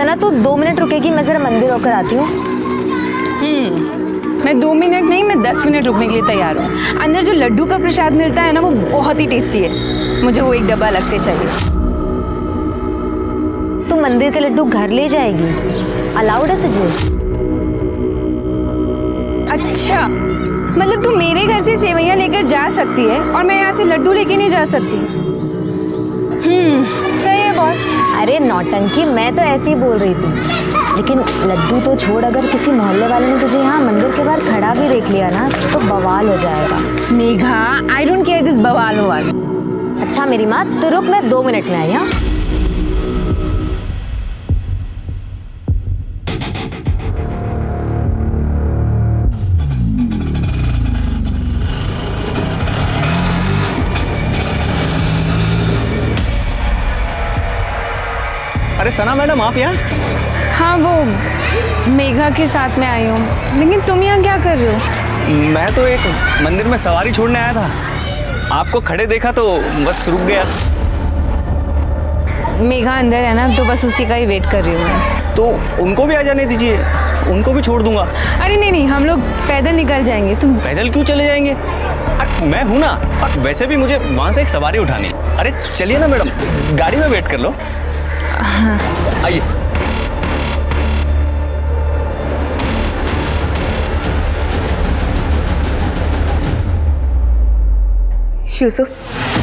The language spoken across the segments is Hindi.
सना तू 2 मिनट रुकेगी, मैं जरा मंदिर होकर आती हूँ। मैं 2 मिनट नहीं, मैं 10 मिनट रुकने के लिए तैयार हूँ। अंदर जो लड्डू का प्रसाद मिलता है ना, वो बहुत ही टेस्टी है। मुझे वो एक डब्बा अलग से चाहिए। तू मंदिर के लड्डू घर ले जाएगी? अलाउड है तुझे? अच्छा, मतलब तू मेरे घर से सेवैयां लेकर जा सकती है और मैं यहाँ से लड्डू लेके नहीं जा सकती? सही है बॉस। अरे नौटंकी, मैं तो ऐसे ही बोल रही थी। लेकिन लड्डू तो छोड़, अगर किसी मोहल्ले वाले ने तुझे यहाँ मंदिर के बाहर खड़ा भी देख लिया ना तो बवाल हो जाएगा। Megha, I don't care this बवाल ववाल। अच्छा मेरी माँ, तो रुक, मैं 2 मिनट में आई। हाँ, अरे सना मैडम, आप यहाँ? हाँ, वो मेघा के साथ में आई हूँ। लेकिन तुम यहाँ क्या कर रहे हो? मैं तो एक मंदिर में सवारी छोड़ने आया था, आपको खड़े देखा तो बस रुक गया। मेघा अंदर है ना, तो बस उसी का ही वेट कर रही हूँ मैं। तो उनको भी आ जाने दीजिए, उनको भी छोड़ दूंगा। अरे नहीं, हम लोग पैदल निकल जाएंगे। तुम पैदल क्यों चले जाएंगे? मैं हूं ना, और वैसे भी मुझे वहां से एक सवारी उठानी है। अरे चलिए ना मैडम, गाड़ी में वेट कर लो। आइए। यूसुफ,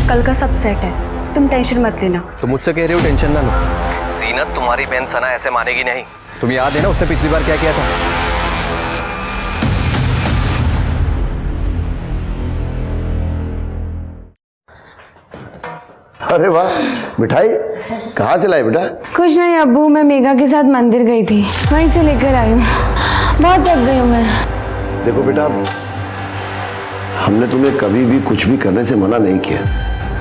कल का सब सेट है, तुम टेंशन मत लेना। तो मुझसे कह रहे हो टेंशन ना लो। जीनत, तुम्हारी बहन सना ऐसे मानेगी नहीं। तुम याद है ना उसने पिछली बार क्या किया था? अरे वाह, मिठाई कहाँ से लाई बेटा? कुछ नहीं अब्बू, मैं मेघा के साथ मंदिर गई थी, वहीं से लेकर आई हूँ। बहुत थक गई हूँ मैं। देखो बेटा, हमने तुम्हें कभी भी कुछ भी करने से मना नहीं किया,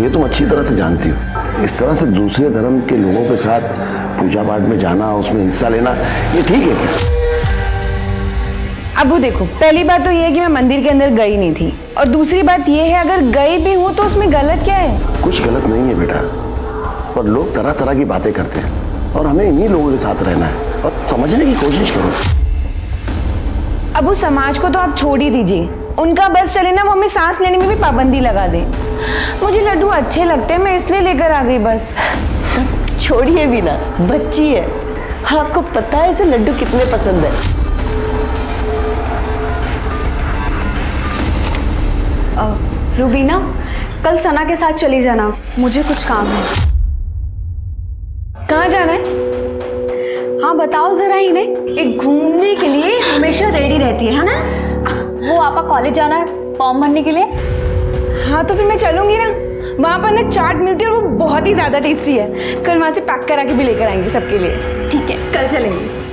ये तुम अच्छी तरह से जानती हो। इस तरह से दूसरे धर्म के लोगों के साथ पूजा पाठ में जाना, उसमें हिस्सा लेना, ये ठीक है क्या? अब्बू देखो, पहली बात तो ये है कि मैं मंदिर के अंदर गई नहीं थी, और दूसरी बात ये है अगर गई भी हूँ तो उसमें गलत क्या है? कुछ गलत नहीं है बेटा, पर लोग तरह तरह की बातें करते हैं और हमें इन्हीं लोगों के साथ रहना है, और समझने की कोशिश करो। अब्बू समाज को तो आप छोड़ ही दीजिए, उनका बस चले ना, वो हमें सांस लेने में भी पाबंदी लगा दे। मुझे लड्डू अच्छे लगते हैं, मैं इसलिए लेकर आ गई बस। छोड़िए भी ना, बच्ची है और आपको पता है इसे लड्डू कितने पसंद है। रूबीना, कल सना के साथ चली जाना, मुझे कुछ काम है। कहाँ जाना है? हाँ बताओ जरा इन्हें। एक घूमने के लिए हमेशा रेडी रहती है ना? वो आपा कॉलेज जाना है फॉर्म भरने के लिए। हाँ तो फिर मैं चलूंगी ना, वहाँ पर ना चाट मिलती है और वो बहुत ही ज़्यादा टेस्टी है। कल वहाँ से पैक करा के भी लेकर आएंगे सबके लिए। ठीक है, कल चलेंगे।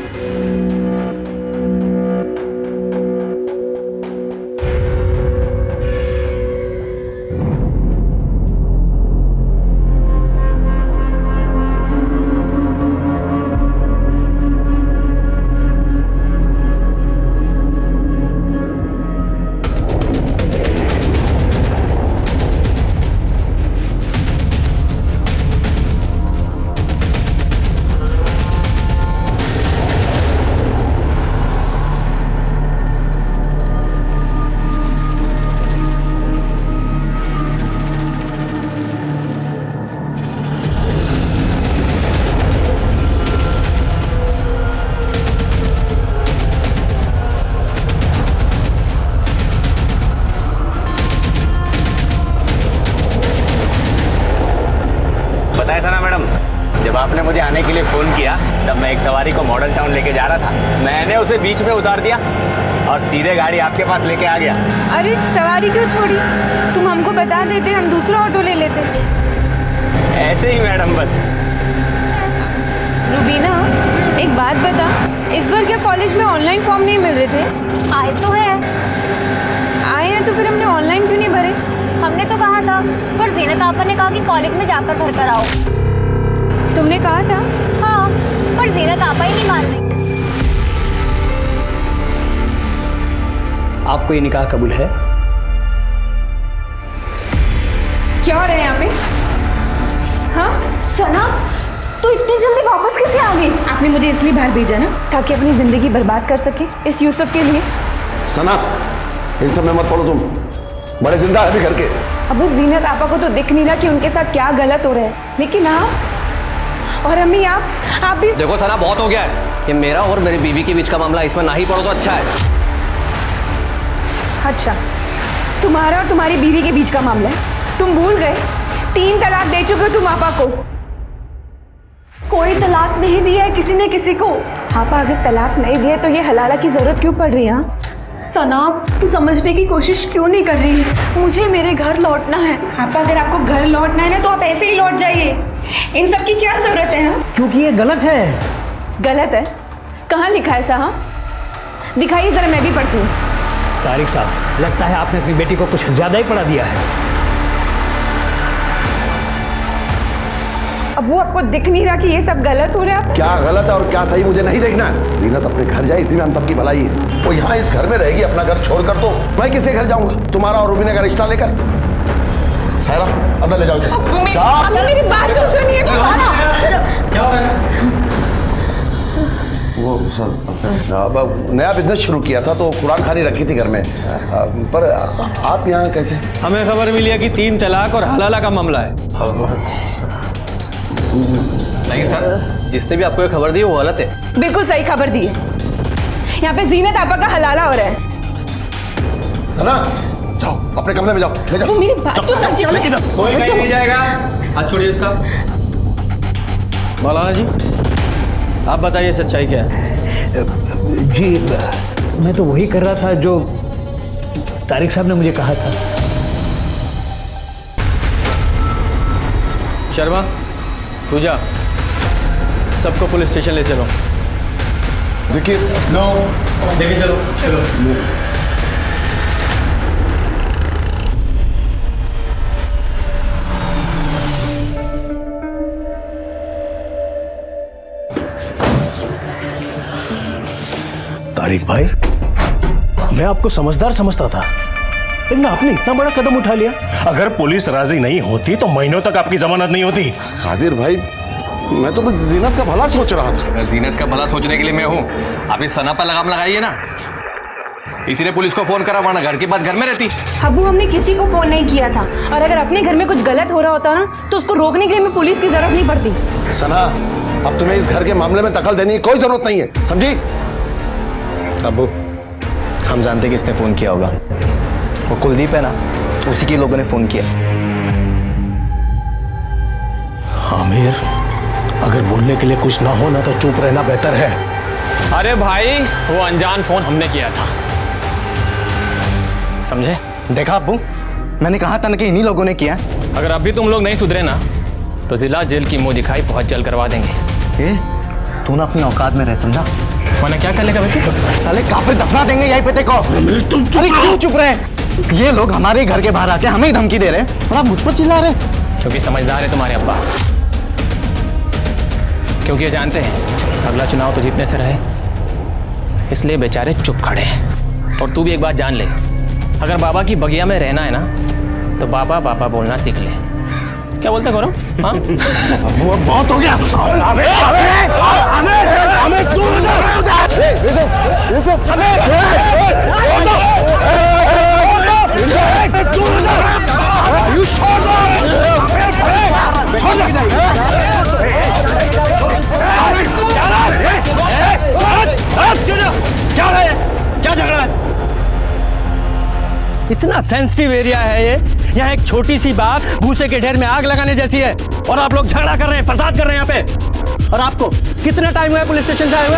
बताया सना मैडम, जब आपने मुझे आने के लिए फोन किया तब मैं एक सवारी को मॉडल टाउन लेके जा रहा था। मैंने उसे बीच में उतार दिया और सीधे गाड़ी आपके पास लेके आ गया। अरे सवारी क्यों छोड़ी? तुम हमको बता देते, हम दूसरा ऑटो ले लेते। ऐसे ही मैडम बस। रूबीना, एक बात बता, इस बार क्या कॉलेज में ऑनलाइन फॉर्म नहीं मिल रहे थे? आए तो है। आए हैं तो फिर हमने ऑनलाइन क्यों नहीं भरे? हमने तो कहा था, पर जीनत आपा ने कहा कि कॉलेज में जाकर भर कर आओ। तुमने कहा था? हाँ, पर जीनत आपा ही नहीं मान रही। आपको ये निकाह कबूल है? क्या हो रहा है यहाँ पे? हाँ सना, तो इतनी जल्दी वापस कैसे आ गई? आप आपने मुझे इसलिए बाहर भेजा ना, ताकि अपनी जिंदगी बर्बाद कर सके इस यूसुफ के लिए। सना, इन सब में मत पड़ो तुम, बड़े जिंदा है अभी घर के। अबू जीनत आपा को तो दिख नहीं रहा कि उनके साथ क्या गलत हो रहा है, लेकिन आप और अम्मी आप भी। देखो सना, बहुत हो गया है। ये मेरा और मेरी बीवी के बीच का मामला, इसमें ना ही पड़ो तो अच्छा है। अच्छा, तुम्हारा और तुम्हारी बीवी के बीच का मामला है? तुम भूल गए 3 तलाक दे चुके हो तुम आपा को। कोई तलाक नहीं दिया है किसी ने किसी को। आपा अगर तलाक नहीं दिए तो ये हलाला की जरूरत क्यों पड़ रही है? सना, तू समझने की कोशिश क्यों नहीं कर रही है? मुझे मेरे घर लौटना है। आपा अगर आपको घर लौटना है ना तो आप ऐसे ही लौट जाइए, इन सब की क्या जरूरत है? हाँ, क्योंकि ये गलत है। गलत है? कहाँ लिखा है साहब? दिखाइए जरा, मैं भी पढ़ती हूँ। तारिक साहब, लगता है आपने अपनी बेटी को कुछ ज्यादा ही पढ़ा दिया है। अब वो आपको दिख नहीं रहा कि ये सब गलत हो रहा है? क्या गलत है और क्या सही मुझे नहीं देखना है। जीनत अपने घर जाए, इसी में हम सबकी भलाई है। वो यहाँ इस घर में रहेगी अपना घर छोड़कर, तो मैं किसके घर जाऊंगा? तुम्हारा और रूबीना का रिश्ता लेकर। सायरा, अंदर ले जाओ इसे। मेरी बात तो सुनिए। वो सर, नया बिजनेस शुरू किया था तो कुरान खानी रखी थी घर में, पर आप यहाँ कैसे? हमें खबर मिली है कि 3 तलाक और हलाला का मामला है। नहीं सर, जिसने भी आपको ये खबर दी वो गलत है। बिल्कुल सही खबर दी है। यहाँ पे जीनत आपा का हलाला हो रहा है। सना, जाओ अपने कमरे में जाओ, ले जाओ। वो मेरी बात तो समझिए। कोई कहीं नहीं जाएगा। हाथ छोड़िए इसका। मौलाना जी, आप बताइए सच्चाई क्या है? जी, मैं तो वही कर रहा था जो तारिक साहब ने मुझे कहा था। शर्मा, पूजा, सबको पुलिस स्टेशन ले चलो। देखिए, नो, लेके चलो। चलो। तारिक भाई, मैं आपको समझदार समझता था, लेकिन आपने इतना बड़ा कदम उठा लिया। अगर पुलिस राजी नहीं होती तो महीनों तक आपकी जमानत नहीं होती। कादिर भाई, मैं तो बस जीनत का भला सोच रहा था। जीनत का भला सोचने के लिए मैं हूँ। आप इस सना पर लगाम लगाइए ना। इसी ने पुलिस को फोन करा, वरना घर के बाद घर में रहती। अबू, हमने किसी को फोन नहीं किया था, और अगर अपने घर में कुछ गलत हो रहा होता ना तो उसको रोकने के लिए हमें पुलिस की जरूरत नहीं पड़ती। सना, अब तुम्हें इस घर के मामले में दखल देने की कोई जरूरत नहीं है, समझी? अबू, हम जानते किसने फोन किया होगा। वो कुलदीप है ना, उसी के लोगों ने फोन किया। आमिर, अगर बोलने के लिए कुछ ना हो ना तो चुप रहना बेहतर है। अरे भाई, वो अनजान फोन हमने किया था, समझे? देखा अब्बू, मैंने कहा था ना कि इन्हीं लोगों ने किया। अगर अभी तुम लोग नहीं सुधरे ना तो जिला जेल की मुंह दिखाई बहुत जल्द करवा देंगे। तू ना अपनी औकात में रह, समझा? वरना क्या कर लेगा बेटे? साले काफिर दफना देंगे यहीं पे देखो। तुम चुप रहे। ये लोग हमारे घर के बाहर आके हमें ही धमकी दे रहे हैं और आप मुझ पर चिल्ला रहे। क्योंकि समझदार है तुम्हारे अब्बा, क्योंकि ये जानते हैं अगला चुनाव तो जीतने से रहे, इसलिए बेचारे चुप खड़े हैं। और तू भी एक बात जान ले, अगर बाबा की बगिया में रहना है ना तो बाबा बाबा बोलना सीख ले। क्या बोलते गौरव? हाँ, बहुत हो गया। क्या झगड़ा है? इतना सेंसिटिव एरिया है ये, यहाँ एक छोटी सी बात भूसे के ढेर में आग लगाने जैसी है, और आप लोग झगड़ा कर रहे हैं, फसाद कर रहे हैं यहाँ पे। और आपको कितना टाइम हुआ है पुलिस स्टेशन से आए हुए?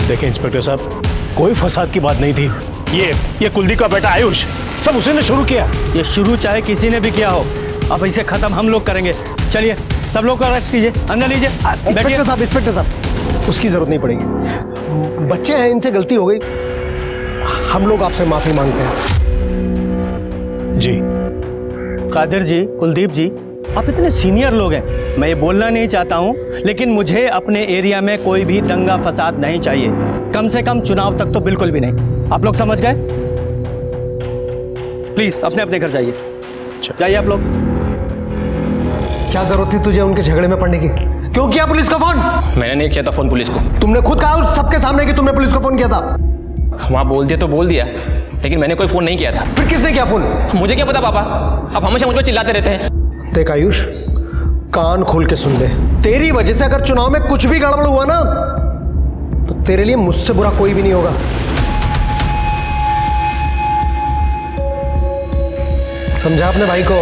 देखिए इंस्पेक्टर साहब, कोई फसाद की बात नहीं थी। ये कुलदीप का बेटा आयुष, सब उसी ने शुरू किया। ये शुरू चाहे किसी ने भी किया हो, अब इसे खत्म हम लोग करेंगे। चलिए सब लोग को अरेस्ट कीजिए, अंदर लीजिए। इंस्पेक्टर साहब, उसकी जरूरत नहीं पड़ेगी। बच्चे हैं, इनसे गलती हो गई, हम लोग आपसे माफी मांगते हैं। जी कादिर जी, कुलदीप जी, आप इतने सीनियर लोग हैं, मैं ये बोलना नहीं चाहता हूँ, लेकिन मुझे अपने एरिया में कोई भी दंगा फसाद नहीं चाहिए, कम से कम चुनाव तक तो बिल्कुल भी नहीं। आप लोग समझ गए? प्लीज अपने अपने घर जाइए, जाइए आप लोग। क्या जरूरत थी तुझे उनके झगड़े में पड़ने की? क्यों किया पुलिस को फोन? मैंने नहीं किया था फोन पुलिस को। तुमने खुद कहा सबके सामने कि तुमने पुलिस को फोन किया था। वहां बोल दिया तो बोल दिया, लेकिन मैंने कोई फोन नहीं किया था। फिर किसने किया फोन? मुझे क्या पता पापा, अब हमेशा मुझ पर चिल्लाते रहते हैं। देख आयुष, कान खोल के सुन ले। तेरी वजह से अगर चुनाव में कुछ भी गड़बड़ हुआ ना तो तेरे लिए मुझसे बुरा कोई भी नहीं होगा। समझा अपने भाई को?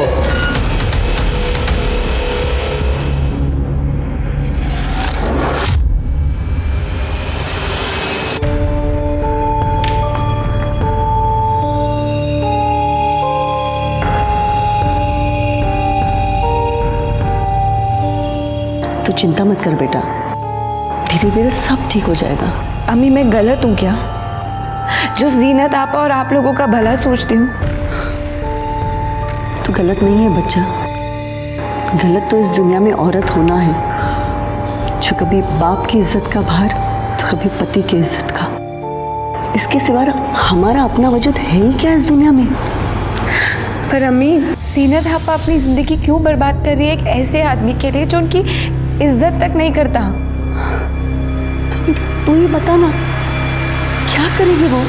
तू चिंता मत कर बेटा, धीरे धीरे सब ठीक हो जाएगा। अम्मी मैं गलत हूँ क्या, जो जीनत आपा और आप लोगों का भला सोचती हूँ? तू गलत नहीं है बच्चा। गलत तो इस दुनिया में औरत होना है, जो कभी बाप की इज्जत का भार तो कभी पति की इज्जत का। इसके सिवा हमारा अपना वजूद है ही क्या इस दुनिया में? पर अम्मी, जीनत आपा अपनी जिंदगी क्यों बर्बाद कर रही है एक ऐसे आदमी के लिए जो उनकी इज्जत तक नहीं करता? तो तू ही बता ना, क्या करेगी वो?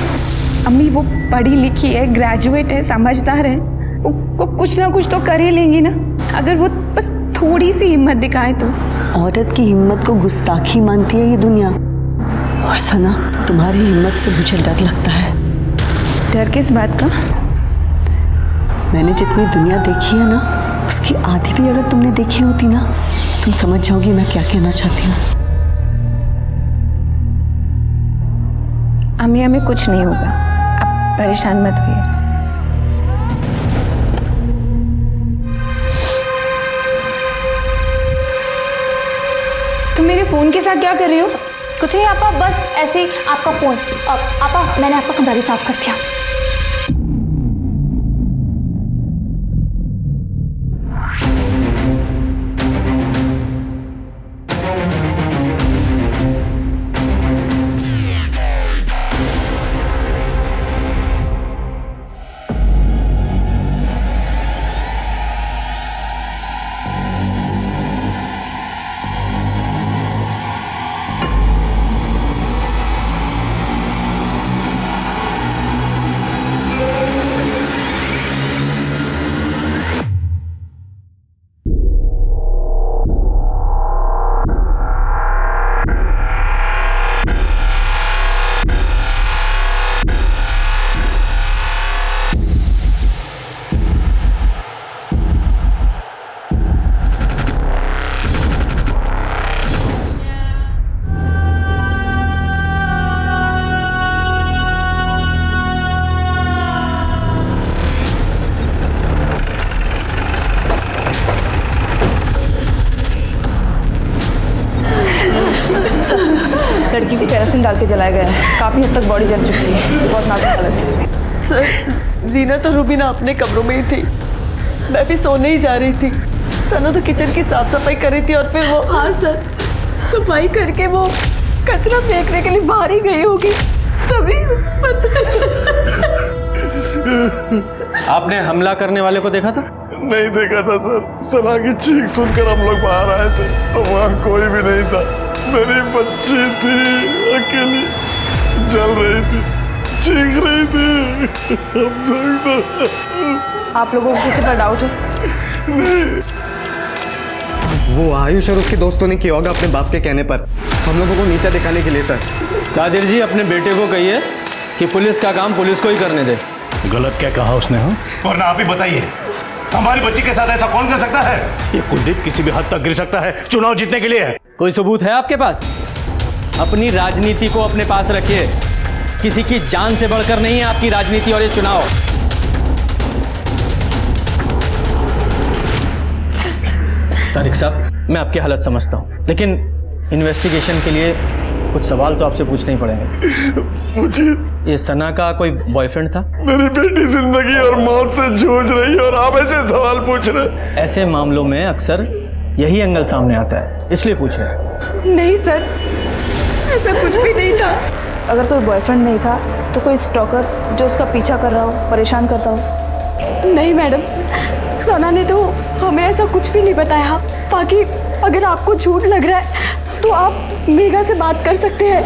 अम्मी वो पढ़ी लिखी है, ग्रेजुएट है, समझदार है, वो कुछ ना कुछ तो कर ही लेंगी ना, अगर वो बस थोड़ी सी हिम्मत दिखाए तो। औरत की हिम्मत को गुस्ताखी मानती है ये दुनिया। और सना, तुम्हारी हिम्मत से मुझे डर लगता है। डर किस बात का? मैंने जितनी दुनिया देखी है ना, उसकी आधी भी अगर तुमने देखी होती ना, तुम समझ जाओगी मैं क्या कहना चाहती हूँ। अम्मी हमें कुछ नहीं होगा, आप परेशान मत होइए। तुम मेरे फोन के साथ क्या कर रही हो? कुछ नहीं आपा, बस ऐसे ही आपका फोन। आपा मैंने आपका कमरा साफ कर दिया। लड़की को केरोसिन डाल के जलाया गया है, काफी हद तक बॉडी जल चुकी है, बहुत नाजुक हालत है उसकी। सर, जीनत और रूबीना अपने कमरों में ही थी, मैं भी सोने ही जा रही थी। सना तो किचन की साफ सफाई कर रही थी और फिर वो, हाँ सर, सफाई करके वो कचरा फेंकने के लिए बाहर ही गई होगी, तभी उस पर। आपने हमला करने वाले को देखा था? नहीं देखा था सर। सना की चीख सुनकर हम लोग बाहर आए थे तो वहाँ कोई भी नहीं था। मेरी बच्ची थी, अकेली जल रही थी, चीख रही थी। आप लोगों को किसी पर डाउट है? नहीं। वो आयुष और उसके दोस्तों ने किया होगा अपने बाप के कहने पर, हम लोगों को नीचा दिखाने के लिए सर। कादिर जी, अपने बेटे को कहिए कि पुलिस का काम पुलिस को ही करने दे। गलत क्या कहा उसने? हाँ, वरना आप ही बताइए, हमारी बच्ची के साथ ऐसा कौन कर सकता है? ये कुलदीप किसी भी हद तक गिर सकता है, चुनाव जीतने के लिए है। कोई सबूत है आपके पास? अपनी राजनीति को अपने पास रखिए, किसी की जान से बढ़कर नहीं है आपकी राजनीति और ये चुनाव। तारिक साहब, मैं आपकी हालत समझता हूं, लेकिन इन्वेस्टिगेशन के लिए कुछ सवाल तो आपसे पूछने ही पड़ेंगे। मुझे ये सना का कोई बॉयफ्रेंड था? मेरी बेटी जिंदगी और मौत से जूझ रही है और आप ऐसे सवाल पूछ रहे? ऐसे मामलों में अक्सर यही एंगल सामने आता है, इसलिए पूछ रहे। नहीं सर, ऐसा कुछ भी नहीं था। अगर कोई बॉयफ्रेंड नहीं था तो कोई स्टॉकर जो उसका पीछा कर रहा हो, परेशान करता हो? नहीं मैडम, सना ने तो हमें ऐसा कुछ भी नहीं बताया। बाकी अगर आपको झूठ लग रहा है तो आप मेघा से बात कर सकते हैं।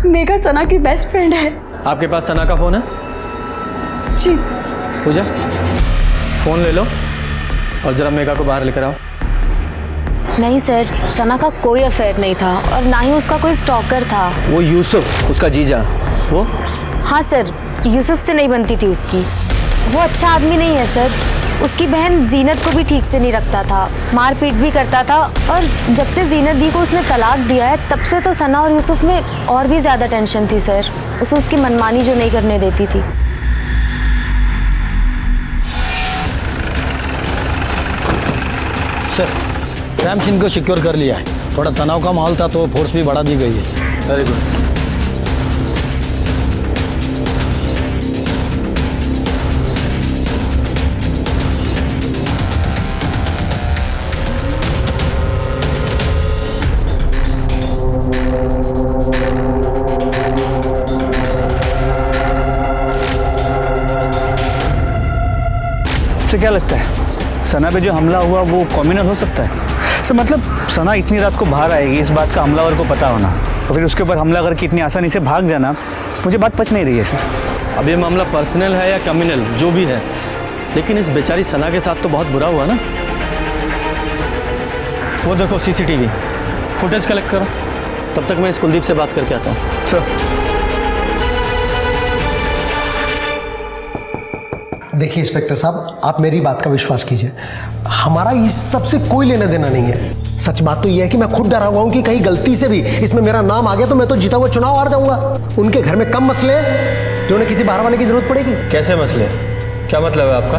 मेघा सना की बेस्ट फ्रेंड है। आपके पास सना का फ़ोन है? जी। पूजा, फ़ोन ले लो और ज़रा मेघा को बाहर लेकर आओ। नहीं सर, सना का कोई अफेयर नहीं था और ना ही उसका कोई स्टॉकर था। वो यूसुफ, उसका जीजा, वो? हाँ सर, यूसुफ से नहीं बनती थी उसकी। वो अच्छा आदमी नहीं है सर। उसकी बहन जीनत को भी ठीक से नहीं रखता था, मारपीट भी करता था। और जब से जीनत दी को उसने तलाक दिया है तब से तो सना और यूसुफ में और भी ज़्यादा टेंशन थी सर। उसे उसकी मनमानी जो नहीं करने देती थी। सर, क्राइम सीन को सिक्योर कर लिया है। थोड़ा तनाव का माहौल था तो फोर्स भी बढ़ा दी गई है। Very good. से क्या लगता है सना पे जो हमला हुआ वो कॉम्युनल हो सकता है? सर मतलब सना इतनी रात को बाहर आएगी, इस बात का हमलावर को पता होना और फिर उसके ऊपर हमला करके इतनी आसानी से भाग जाना, मुझे बात पच नहीं रही है सर। अब ये मामला पर्सनल है या कम्युनल जो भी है, लेकिन इस बेचारी सना के साथ तो बहुत बुरा हुआ ना। वो देखो CCTV फुटेज कलेक्ट करो, तब तक मैं इस कुलदीप से बात करके आता हूँ। सर देखिए इंस्पेक्टर साहब, आप मेरी बात का विश्वास कीजिए, हमारा इस सब से कोई लेना देना नहीं है। सच बात तो यह है कि मैं खुद डरा हुआ हूं कि कहीं गलती से भी इसमें मेरा नाम आ गया तो मैं तो जीता हुआ चुनाव हार जाऊंगा। उनके घर में कम मसले हैं जो उन्हें किसी बाहर वाले की जरूरत पड़ेगी। कैसे मसले? क्या मतलब है आपका?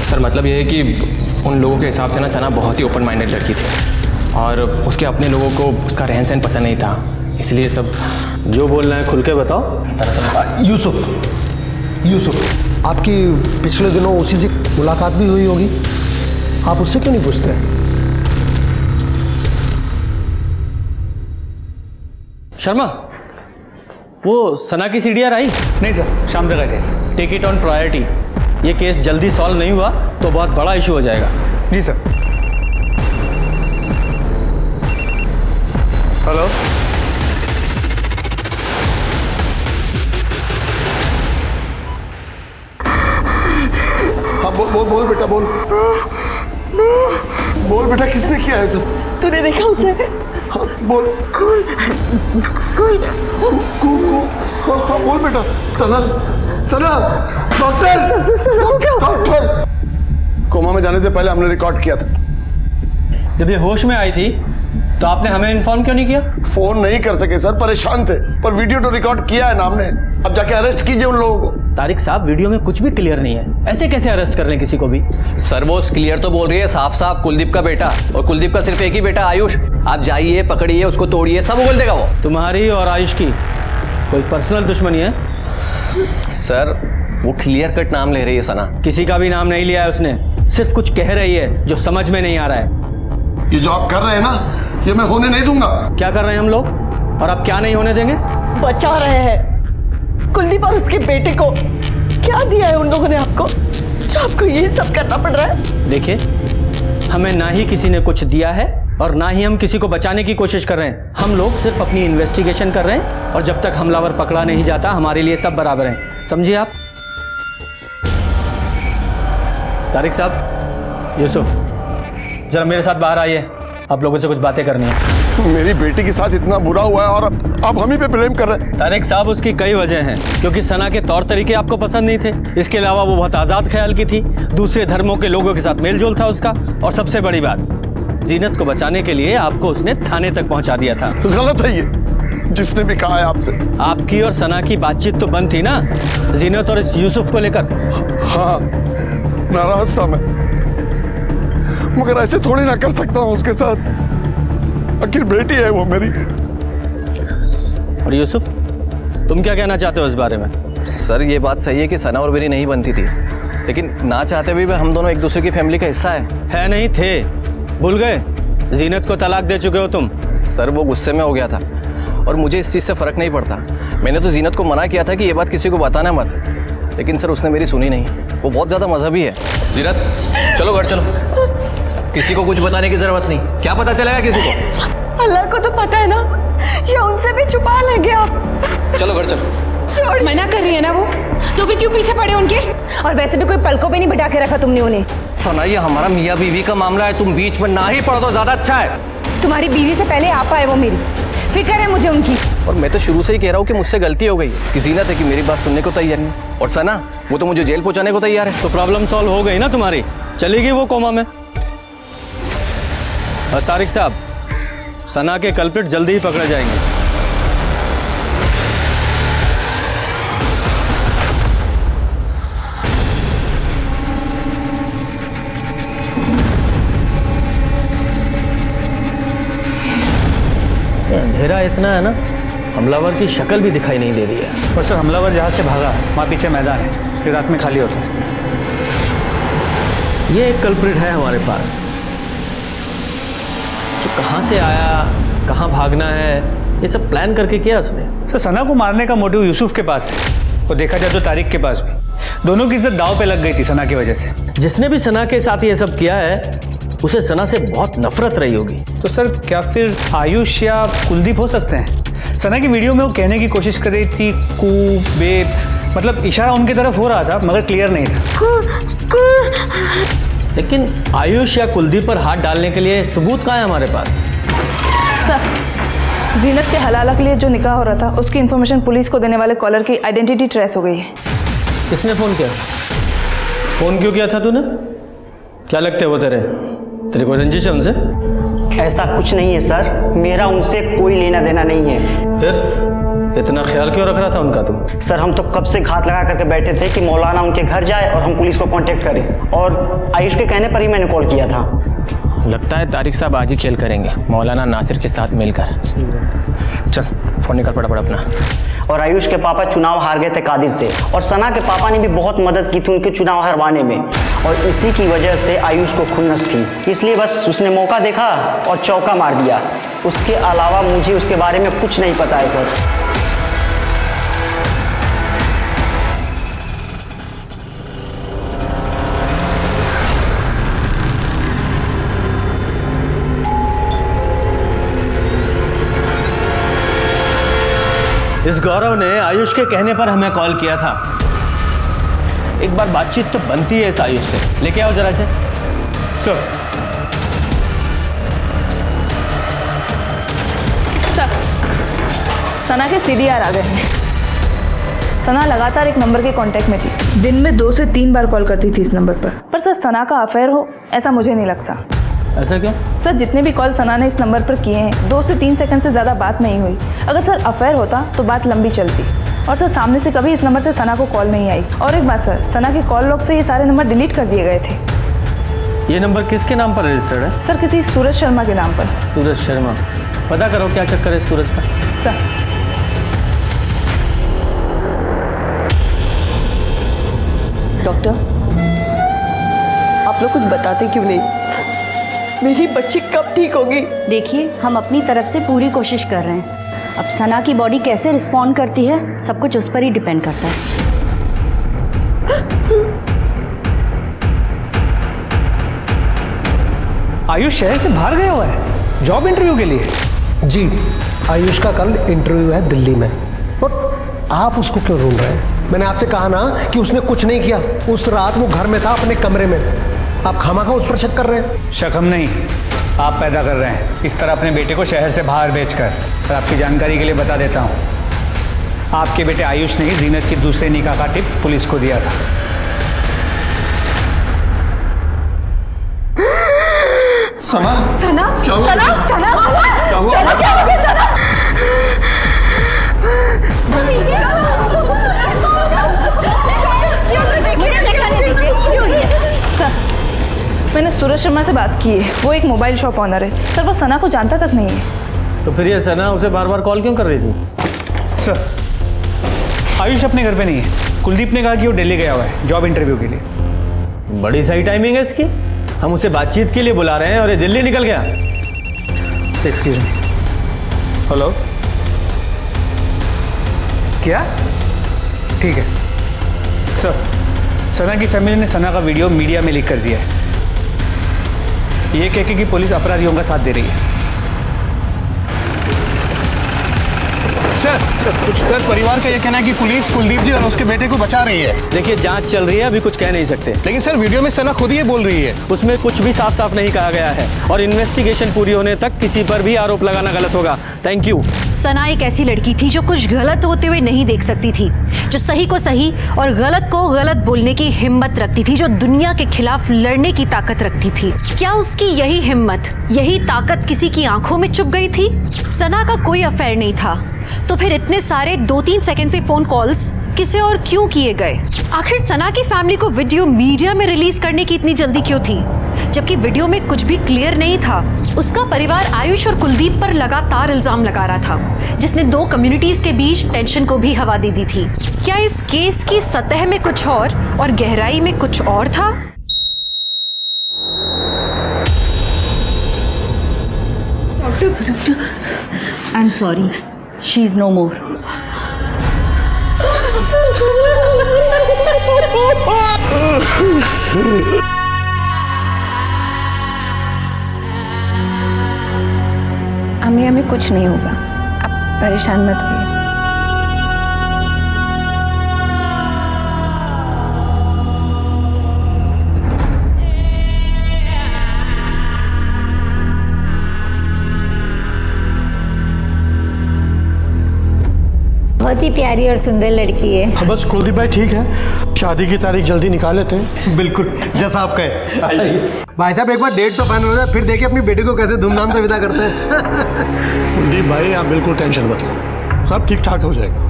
सर मतलब ये है कि उन लोगों के हिसाब से ना सना बहुत ही ओपन माइंडेड लड़की थी और उसके अपने लोगों को उसका रहन सहन पसंद नहीं था, इसलिए सब। जो बोलना है खुल के बताओ। यूसुफ, आपकी पिछले दिनों उसी से मुलाकात भी हुई होगी, आप उससे क्यों नहीं पूछते? शर्मा, वो सना की CDR आई? नहीं सर, शाम तक आ जाएगी। Take it on priority. ये केस जल्दी सॉल्व नहीं हुआ तो बहुत बड़ा इशू हो जाएगा। जी सर। हेलो, हाँ बोल बेटा, बोल बेटा, किसने किया है सब? तूने देखा उसे? हाँ बोल। हाँ बोल बेटा। सना, डॉक्टर कोमा में जाने से पहले हमने रिकॉर्ड किया था। जब ये होश में आई थी तो आपने हमें इन्फॉर्म क्यों नहीं किया? फोन नहीं कर सके सर, परेशान थे, पर वीडियो तो रिकॉर्ड किया है ना हमने। अब जाके अरेस्ट कीजिए उन लोगों को। तारिक साहब, वीडियो में कुछ भी क्लियर नहीं है, ऐसे कैसे अरेस्ट कर लें किसी को भी? सर वो क्लियर तो बोल रही है साफ साफ कुलदीप का बेटा, और कुलदीप का सिर्फ एक ही बेटा आयुष। आप जाइए, पकड़िए उसको, तोड़िए, सब बोल देगा वो। तुम्हारी और आयुष की कोई पर्सनल दुश्मनी है? सर वो क्लियर कट नाम ले रही है सना। किसी का भी नाम नहीं लिया है उसने, सिर्फ कुछ कह रही है जो समझ में नहीं आ रहा है। ये जो आप कर रहे हैं ना, ये मैं होने नहीं दूंगा। क्या कर रहे हैं हम लोग और आप क्या नहीं होने देंगे? बचा रहे हैं कुलदीप और उसके बेटे को। क्या दिया है उन लोगों ने आपको जो आपको ये सब करना पड़ रहा है? देखिए, हमें ना ही किसी ने कुछ दिया है और ना ही हम किसी को बचाने की कोशिश कर रहे हैं। हम लोग सिर्फ अपनी इन्वेस्टिगेशन कर रहे हैं और जब तक हमलावर पकड़ा नहीं जाता हमारे लिए सब बराबर हैं, समझिए आप। तारिक साहब, यूसुफ, जरा मेरे साथ बाहर आइए, आप लोगों से कुछ बातें करनी है। मेरी बेटी के साथ इतना बुरा हुआ है और अब हम ही पे ब्लेम कर रहे हैं। तारिक साहब, उसकी कई वजह हैं, क्योंकि सना के तौर तरीके आपको पसंद नहीं थे। इसके अलावा वो बहुत आज़ाद ख्याल की थी, दूसरे धर्मों के लोगों के साथ मेल जोल था उसका, और सबसे बड़ी बात, जीनत को बचाने के लिए आपको उसने थाने तक पहुंचा दिया था। गलत है ये, जिसने भी कहा है आपसे। आपकी और सना की बातचीत तो बंद थी ना, जीनत और इस यूसुफ को लेकर। हाँ, नाराज था मैं, मगर ऐसे थोड़ी ना कर सकता हूँ उसके साथ। आखिर बेटी है वो मेरी। और यूसुफ, तुम क्या कहना चाहते हो इस बारे में? सर ये बात सही है कि सना और मेरी नहीं बनती थी, लेकिन ना चाहते हुए भी हम दोनों एक दूसरे की फैमिली का हिस्सा है नहीं थे? भूल गए? जीनत को तलाक दे चुके हो तुम। सर वो गुस्से में हो गया था और मुझे इस चीज़ से फ़र्क नहीं पड़ता। मैंने तो जीनत को मना किया था कि ये बात किसी को बताना मत, लेकिन सर उसने मेरी सुनी नहीं। वो बहुत ज़्यादा मजहबी है। जीनत चलो घर चलो। किसी को कुछ बताने की जरूरत नहीं। क्या पता चलेगा किसी को? अल्लाह को तो पता है ना, या उनसे भी छुपा लेंगे आप। चलो घर चलो। मना कर रही है ना वो, तो फिर क्यों पीछे पड़े उनके? और वैसे भी कोई पलकों पे नहीं बिठा के रखा तुमने उन्हें। सना, ये हमारा मियाँ बीवी का मामला है, तुम बीच में ना ही पढ़ो तो ज्यादा अच्छा है। तुम्हारी बीवी से पहले आप आए वो मेरी, फिक्र है मुझे उनकी। और मैं तो शुरू से ही कह रहा हूँ कि मुझसे गलती हो गई है कि जीनत है कि मेरी बात सुनने को तैयार नहीं, और सना वो तो मुझे जेल पहुंचाने को तैयार है। तो प्रॉब्लम सॉल्व हो गई ना तुम्हारी, चली गई वो कोमा में। और तारिक साहब, सना के कल्प्रिट जल्दी ही पकड़े जाएंगे। अंधेरा इतना है ना, हमलावर की शक्ल भी दिखाई नहीं दे रही है। और सर, हमलावर जहाँ से भागा वहाँ पीछे मैदान है, फिर रात में खाली होता है। ये एक कल्प्रिट है हमारे पास, तो कहाँ से आया, कहाँ भागना है, ये सब प्लान करके किया उसने। सर, सना को मारने का मोटिव यूसुफ के पास है, और देखा जाए तो तारिक के पास भी। दोनों की इज्जत दांव पे लग गई थी सना की वजह से। जिसने भी सना के साथ ये सब किया है उसे सना से बहुत नफरत रही होगी। तो सर, क्या फिर आयुष या कुलदीप हो सकते हैं? सना की वीडियो में वो कहने की कोशिश कर रही थी कू बे, मतलब इशारा उनकी तरफ हो रहा था मगर क्लियर नहीं था। लेकिन आयुष या कुलदीप पर हाथ डालने के लिए सबूत कहाँ है हमारे पास? सर, जीनत के हलाला के लिए जो निकाह हो रहा था उसकी इन्फॉर्मेशन पुलिस को देने वाले कॉलर की आइडेंटिटी ट्रेस हो गई है। किसने फोन किया? फोन क्यों किया था तूने? क्या लगते हैं वो तेरे कोई रंजिश है उनसे? ऐसा कुछ नहीं है सर, मेरा उनसे कोई लेना देना नहीं है। फिर इतना ख्याल क्यों रख रहा था उनका तुम? सर, हम तो कब से घात लगा करके बैठे थे कि मौलाना उनके घर जाए और हम पुलिस को कांटेक्ट करें, और आयुष के कहने पर ही मैंने कॉल किया था। लगता है तारिक साहब आज ही खेल करेंगे मौलाना नासिर के साथ मिलकर। चल फोन निकल पड़ा अपना। और आयुष के पापा चुनाव हार गए थे कादिर से, और सना के पापा ने भी बहुत मदद की थी उनके चुनाव हरवाने में, और इसी की वजह से आयुष को खुन्नस थी, इसलिए बस उसने मौका देखा और चौका मार दिया। उसके अलावा मुझे उसके बारे में कुछ नहीं पता है सर। इस गौरव ने आयुष के कहने पर हमें कॉल किया था। एक बार बातचीत तो बनती है इस आयुष से, लेके आओ जरा से। सर, सना के सीडीआर आ गए हैं। सना लगातार एक नंबर के कांटेक्ट में थी, दिन में 2 से 3 बार कॉल करती थी इस नंबर पर सर सना का अफेयर हो ऐसा मुझे नहीं लगता। ऐसा क्यों? सर, जितने भी कॉल सना ने इस नंबर पर किए हैं 2 से 3 सेकंड से ज़्यादा बात नहीं हुई। अगर सर अफेयर होता तो बात लंबी चलती, और सर सामने से कभी इस नंबर से सना को कॉल नहीं आई। और एक बात सर, सना के कॉल लॉग से ये सारे नंबर डिलीट कर दिए गए थे। ये नंबर किसके नाम पर रजिस्टर्ड है? सर, किसी सूरज शर्मा के नाम पर। सूरज शर्मा, पता करो क्या चक्कर है सूरज का। सर, डॉक्टर, आप लोग कुछ बताते क्यों नहीं? मेरी बच्ची कब ठीक होगी? देखिए, हम अपनी तरफ से पूरी कोशिश कर रहे हैं। अब सना की बॉडी कैसे रिस्पॉन्ड करती है सब कुछ उस पर ही डिपेंड करता है। आयुष शहर से बाहर गया हुआ है जॉब इंटरव्यू के लिए? जी, आयुष का कल इंटरव्यू है दिल्ली में। और आप उसको क्यों ढूंढ रहे हैं? मैंने आपसे कहा ना कि उसने कुछ नहीं किया। उस रात वो घर में था अपने कमरे में। आप खामखा उस पर शक कर रहे हैं। शक हम नहीं, आप पैदा कर रहे हैं इस तरह अपने बेटे को शहर से बाहर भेजकर। और आपकी जानकारी के लिए बता देता हूँ, आपके बेटे आयुष ने जीनत की दूसरे निकाह का टिप पुलिस को दिया था। सना, सना, क्या हुआ? सना, सना, क्या हुआ? सना, क्या हो गया सना? सर, मैंने सूरज शर्मा से बात की है, वो एक मोबाइल शॉप ऑनर है। सर, वो सना को जानता तक नहीं है। तो फिर ये सना उसे बार बार कॉल क्यों कर रही थी? सर, आयुष अपने घर पे नहीं है। कुलदीप ने कहा कि वो दिल्ली गया हुआ है जॉब इंटरव्यू के लिए। बड़ी सही टाइमिंग है इसकी। हम उसे बातचीत के लिए बुला रहे हैं और ये दिल्ली निकल गया। Excuse me. हेलो, क्या? ठीक है सर, सना की फैमिली ने सना का वीडियो मीडिया में लीक कर दिया है। ये कह के कि पुलिस अपराधियों का साथ दे रही है। सर परिवार का ये कहना है कि पुलिस कुलदीप जी और उसके बेटे को बचा रही है। देखिए जांच चल रही है, अभी कुछ कह नहीं सकते। लेकिन सर वीडियो में सना खुद ही ये बोल रही है। उसमें कुछ भी साफ साफ नहीं कहा गया है और इन्वेस्टिगेशन पूरी होने तक किसी पर भी आरोप लगाना गलत होगा। Thank you. सना एक ऐसी लड़की थी जो कुछ गलत होते हुए नहीं देख सकती थी, जो सही को सही और गलत को गलत बोलने की हिम्मत रखती थी, जो दुनिया के खिलाफ लड़ने की ताकत रखती थी। क्या उसकी यही हिम्मत, यही ताकत किसी की आंखों में चुभ गई थी? सना का कोई अफेयर नहीं था, तो फिर इतने सारे 2-3 सेकंड से फोन कॉल्स किसे और क्यों किए गए? आखिर सना की फैमिली को वीडियो मीडिया में रिलीज करने की इतनी जल्दी क्यों थी, जबकि वीडियो में कुछ भी क्लियर नहीं था? उसका परिवार आयुष और कुलदीप पर लगातार इल्जाम लगा रहा था, जिसने 2 कम्युनिटीज के बीच टेंशन को भी हवा दे दी थी। क्या इस केस की सतह में कुछ और गहराई में कुछ और था? I am sorry, she is no more. अम्मी हमें कुछ नहीं होगा, आप परेशान मत होइए। बहुत ही प्यारी और सुंदर लड़की है। बस कुलदीप भाई ठीक है, शादी की तारीख जल्दी निकाल लेते हैं। बिल्कुल जैसा आप कहे। भाई साहब एक बार डेट तो फाइनल हो जाए, फिर देखिए अपनी बेटी को कैसे धूमधाम से विदा करते हैं। कुलदीप भाई आप बिल्कुल टेंशन मत लो, सब ठीक ठाक हो जाएगा।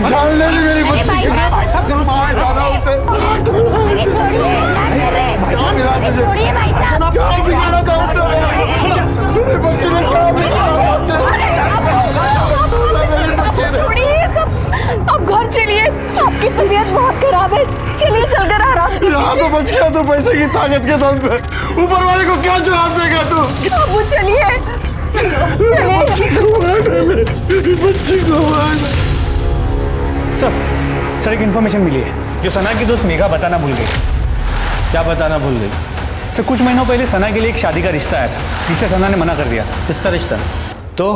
जान ले ली मेरी बच्ची की। भाई साहब करो जाना उसे। छोड़िए भाई साहब। क्या बिगाड़ा था उसने? मेरी बच्ची ने क्या बिगाड़ा? छोड़िए ये सब, अब घर चलिए, आपकी तबीयत बहुत खराब है। चलिए चलकर आराम करिए। यहाँ तो बच गया, तो पैसे की ताकत के दम पे ऊपर वाले को क्या जवाब देगा तू? अब चलिए, बच्ची को मार डाले, मेरी बच्ची को मार डाले। सर एक इन्फॉर्मेशन मिली है जो सना की दोस्त मेघा बताना भूल गई। क्या बताना भूल गई? सर कुछ महीनों पहले सना के लिए एक शादी का रिश्ता आया था, जिसे सना ने मना कर दिया। किसका रिश्ता? तो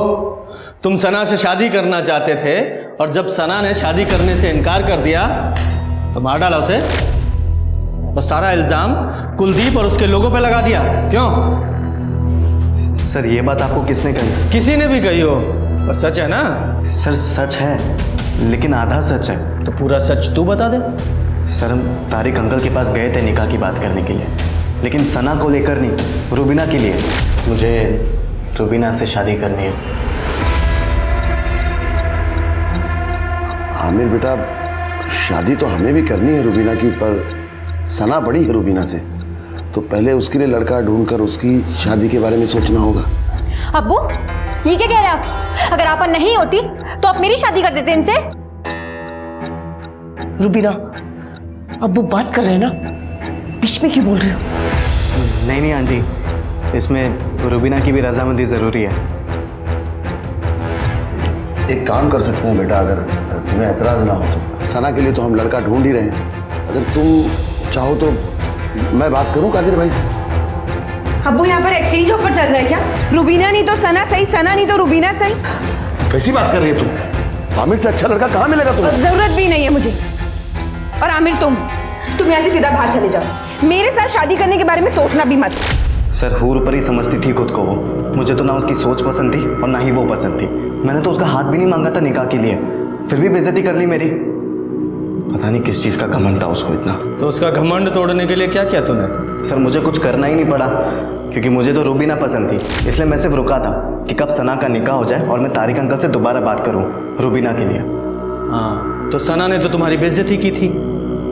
तुम सना से शादी करना चाहते थे और जब सना ने शादी करने से इनकार कर दिया तो मार डाला उसे और सारा इल्जाम कुलदीप और उसके लोगों पे लगा दिया। क्यों? सर ये बात आपको किसने कही? किसी ने भी कही हो, पर सच है ना? सर सच है, लेकिन आधा सच है। तो पूरा सच तू बता दे। सर हम तारिक अंकल के पास गए थे निकाह की बात करने के लिए, लेकिन सना को लेकर नहीं, रुबीना के लिए। मुझे रुबीना से शादी करनी है। आमिर बेटा, शादी तो हमें भी करनी है रुबीना की, पर सना बड़ी है रुबीना से, तो पहले उसके लिए लड़का ढूंढकर उसकी शादी के बारे में सोचना होगा। अब्बू ये क्या कह रहे हैं आप? अगर आपा नहीं होती तो आप मेरी शादी कर देते इनसे। रुबीना, अब वो बात कर रहे हैं ना, बीच में क्यों बोल रहे हो? नहीं आंटी, इसमें रुबीना की भी रजामंदी ज़रूरी है। एक काम कर सकते हैं बेटा, अगर तुम्हें एतराज़ ना हो तो। सना के लिए तो हम लड़का ढूंढ ही रहे हैं, अगर तुम चाहो तो मैं बात करूं कादिर भाई से। अब्बू यहाँ पर एक्सचेंज ऑफर चल रहा है क्या? रुबीना नहीं तो सना सही, सना नहीं तो रुबीना सही। कैसी बात कर रही है तुम? आमिर से अच्छा लड़का कहाँ मिलेगा तुम्हें? जरूरत भी नहीं है मुझे। और आमिर तुम यहाँ से सीधा बाहर चले जाओ, मेरे साथ शादी करने के बारे में सोचना भी मत। सर हूर पर ही समझती थी खुद को वो। मुझे तो ना उसकी सोच पसंद थी और ना ही वो पसंद थी। मैंने तो उसका हाथ भी नहीं मांगा था निकाह के लिए, फिर भी बेइज्जती कर ली मेरी। पता नहीं किस चीज़ का घमंड था उसको इतना। तो उसका घमंड तोड़ने के लिए क्या किया तूने? सर मुझे कुछ करना ही नहीं पड़ा, क्योंकि मुझे तो रुबीना पसंद थी, इसलिए मैं सिर्फ रुका था कि कब सना का निकाह हो जाए और मैं तारिक अंकल से दोबारा बात करूं रुबीना के लिए। हाँ, तो सना ने तो तुम्हारी बेइज्जती की थी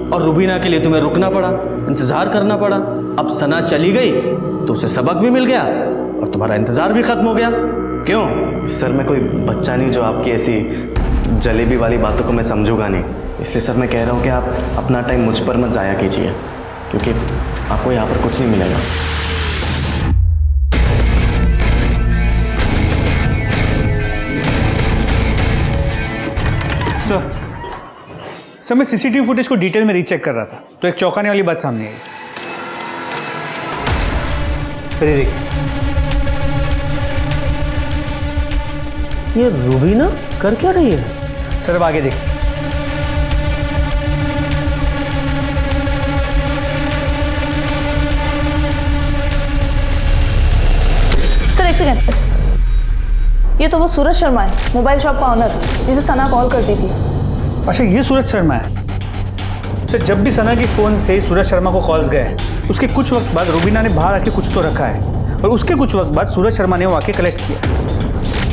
और रुबीना के लिए तुम्हें रुकना पड़ा, इंतजार करना पड़ा। अब सना चली गई तो उसे सबक भी मिल गया और तुम्हारा इंतजार भी खत्म हो गया। क्यों? सर मैं कोई बच्चा नहीं जो आपकी ऐसी जलेबी वाली बातों को मैं समझूंगा नहीं, इसलिए सर मैं कह रहा हूँ कि आप अपना टाइम मुझ पर मत ज़ाया कीजिए, क्योंकि आपको यहाँ पर कुछ नहीं मिलेगा। सर मैं सीसीटीवी फुटेज को डिटेल में रीचेक कर रहा था तो एक चौंकाने वाली बात सामने आई। फिर ये देखिए, ये रूबीना कर क्या रही है? सर अब आगे देखिए। सर एक सेकंड, ये तो वो सूरज शर्मा है, मोबाइल शॉप का ऑनर, जिसे सना कॉल करती थी। अच्छा ये सूरज शर्मा है। सर जब भी सना की फ़ोन से सूरज शर्मा को कॉल्स गए उसके कुछ वक्त बाद रूबीना ने बाहर आके कुछ तो रखा है और उसके कुछ वक्त बाद सूरज शर्मा ने वो आके कलेक्ट किया।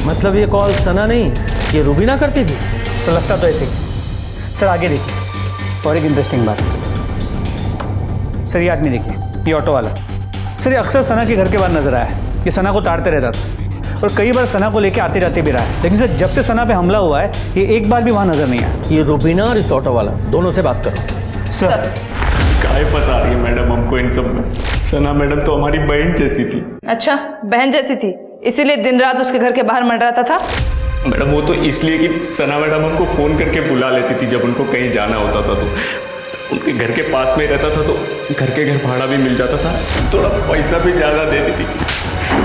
मतलब ये कॉल सना नहीं, ये रूबीना करती थी? तो लगता तो ऐसे ही। सर आगे देखिए और एक इंटरेस्टिंग बात। सर ये आदमी देखिए, ये ऑटो वाला। सर ये अक्सर सना के घर के बाहर नजर आया है। ये सना को ताड़ते रहता था और कई बार सना को लेके आते जाते भी रहा है, लेकिन सर जब से सना पे हमला हुआ है ये एक बार भी वहाँ नजर नहीं आया। ये रूबीना और इस ऑटो वाला दोनों से बात करो। सर काहे फंसा रही है मैडम हमको इन सब में? सना मैडम तो हमारी बहन जैसी थी। अच्छा बहन जैसी थी, इसीलिए दिन रात उसके घर के बाहर मंडराता था? मैडम वो तो इसलिए कि सना मैडम हमको फ़ोन करके बुला लेती थी जब उनको कहीं जाना होता था, तो उनके घर के पास में रहता था तो घर के घर भाड़ा भी मिल जाता था, थोड़ा पैसा भी ज़्यादा देती थी।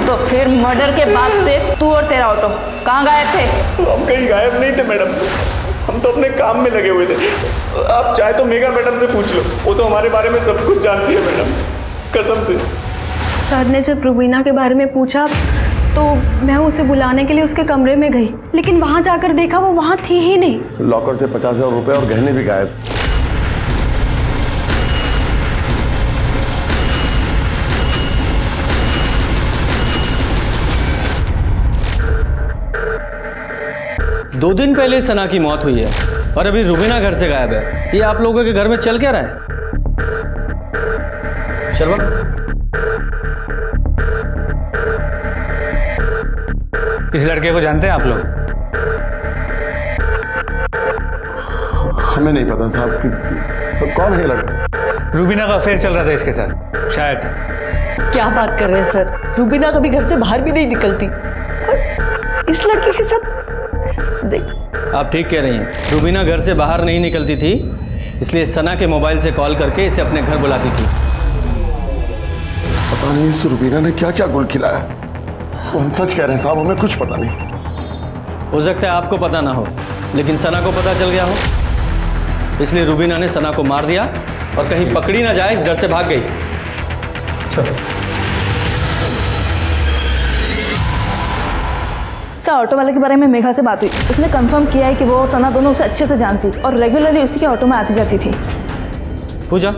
तो फिर मर्डर के बाद से तू और तेरा ऑटो कहाँ गायब थे? हम कहीं गायब नहीं थे मैडम, हम तो अपने काम में लगे हुए थे। आप चाहे तो मेगा मैडम से पूछ लो, वो तो हमारे बारे में सब कुछ जानती है मैडम, कसम से। सर ने जब रूबीना के बारे में पूछा तो मैं उसे बुलाने के लिए उसके कमरे में गई, लेकिन वहाँ जाकर देखा वो वहाँ थी ही नहीं। लॉकर से 50,000 रुपए और गहने भी गायब। दो दिन पहले सना की मौत हुई है और अभी रूबीना घर से गायब है। ये आप लोगों के घर में चल क्या रहा है? शर्मा, इस लड़के को जानते हैं आप लोग? हमें नहीं पता साहब कि कौन है लड़का। रूबीना का अफेयर चल रहा था इसके साथ शायद। क्या बात कर रहे हैं सर? रूबीना कभी घर से बाहर भी नहीं निकलती और इस लड़के के साथ आप ठीक कह रही हैं। रूबीना घर से बाहर नहीं निकलती थी, इसलिए सना के मोबाइल से कॉल करके इसे अपने घर बुलाती थी। पता नहीं इस रूबीना ने क्या क्या गुल खिलाया। हम सच कह रहे हैं साहब, हमें कुछ पता नहीं। हो सकता है आपको पता ना हो, लेकिन सना को पता चल गया हो, इसलिए रूबीना ने सना को मार दिया और कहीं पकड़ी ना जाए इस डर से भाग गई। सर ऑटो वाले के बारे में मेघा से बात हुई, उसने कंफर्म किया है कि वो और सना दोनों उसे अच्छे से जानती और रेगुलरली उसी के ऑटो में आती जाती थी। पूजा,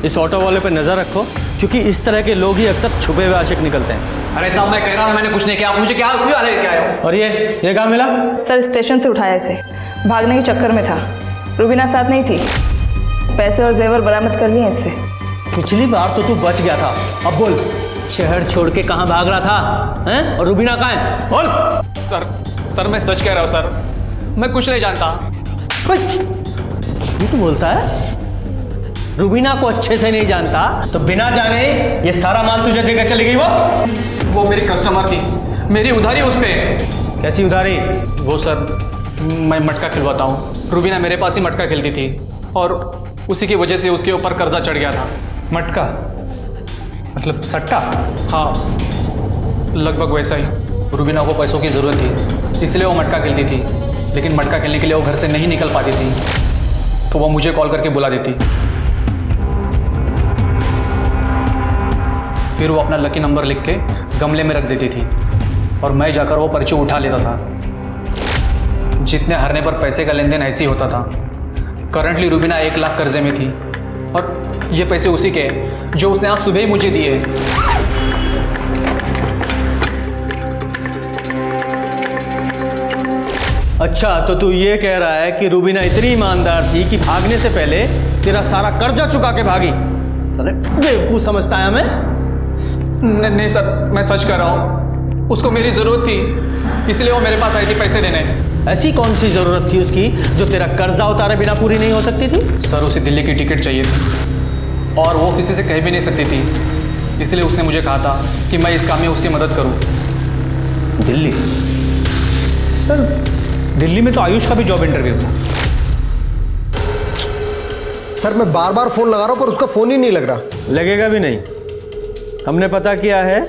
इस ऑटो वाले पे नजर रखो, क्योंकि इस तरह के लोग ही अक्सर छुपे हुए आशिक निकलते हैं। अरे साहब मैं कह रहा हूँ मैंने कुछ नहीं किया, आप मुझे क्या क्यों लेके आए हो? और ये कहाँ मिला? सर स्टेशन से उठाया इसे, भागने के चक्कर में था। रूबीना साथ नहीं थी, पैसे और जेवर बरामद कर लिए इससे। पिछली बार तो तू बच गया था, अब बोल शहर छोड़ के कहाँ भाग रहा था हैं? और रूबीना कहाँ है? बोल। सर मैं सच कह रहा हूँ सर, मैं कुछ नहीं जानता। झूठ बोलता है? रूबीना को अच्छे से नहीं जानता तो बिना जाने ये सारा माल तुझे देकर चली गई? वो मेरी कस्टमर थी, मेरी उधारी उस पे। कैसी उधारी? वो सर मैं मटका खिलवाता हूँ, रूबीना मेरे पास ही मटका खेलती थी और उसी की वजह से उसके ऊपर कर्जा चढ़ गया था। मटका मतलब सट्टा? हाँ लगभग वैसा ही। रूबीना को पैसों की ज़रूरत थी, इसलिए वो मटका खेलती थी, लेकिन मटका खेलने के लिए वो घर से नहीं निकल पाती थी, तो वो मुझे कॉल करके बुला देती। फिर वो अपना लकी नंबर लिख के गमले में रख देती थी और मैं जाकर वो पर्ची उठा लेता था। जितने हारने पर पैसे का लेन देन ऐसे ही होता था। करंटली रूबीना 1 लाख कर्जे में थी और ये पैसे उसी के जो उसने आज सुबह ही मुझे दिए। अच्छा तो तू ये कह रहा है कि रूबीना इतनी ईमानदार थी कि भागने से पहले तेरा सारा कर्जा चुका के भागी? साले बेवकूफ समझता है हमें? नहीं सर मैं सच कर रहा हूँ, उसको मेरी ज़रूरत थी इसलिए वो मेरे पास आई थी पैसे देने। ऐसी कौन सी ज़रूरत थी उसकी जो तेरा कर्जा उतारे बिना पूरी नहीं हो सकती थी? सर उसे दिल्ली की टिकट चाहिए थी और वो किसी से कह भी नहीं सकती थी, इसलिए उसने मुझे कहा था कि मैं इस काम में उसकी मदद करूँ। दिल्ली? सर दिल्ली में तो आयुष का भी जॉब इंटरव्यू था। सर मैं बार बार फोन लगा रहा हूँ पर उसका फोन ही नहीं लग रहा। लगेगा भी नहीं। हमने पता किया है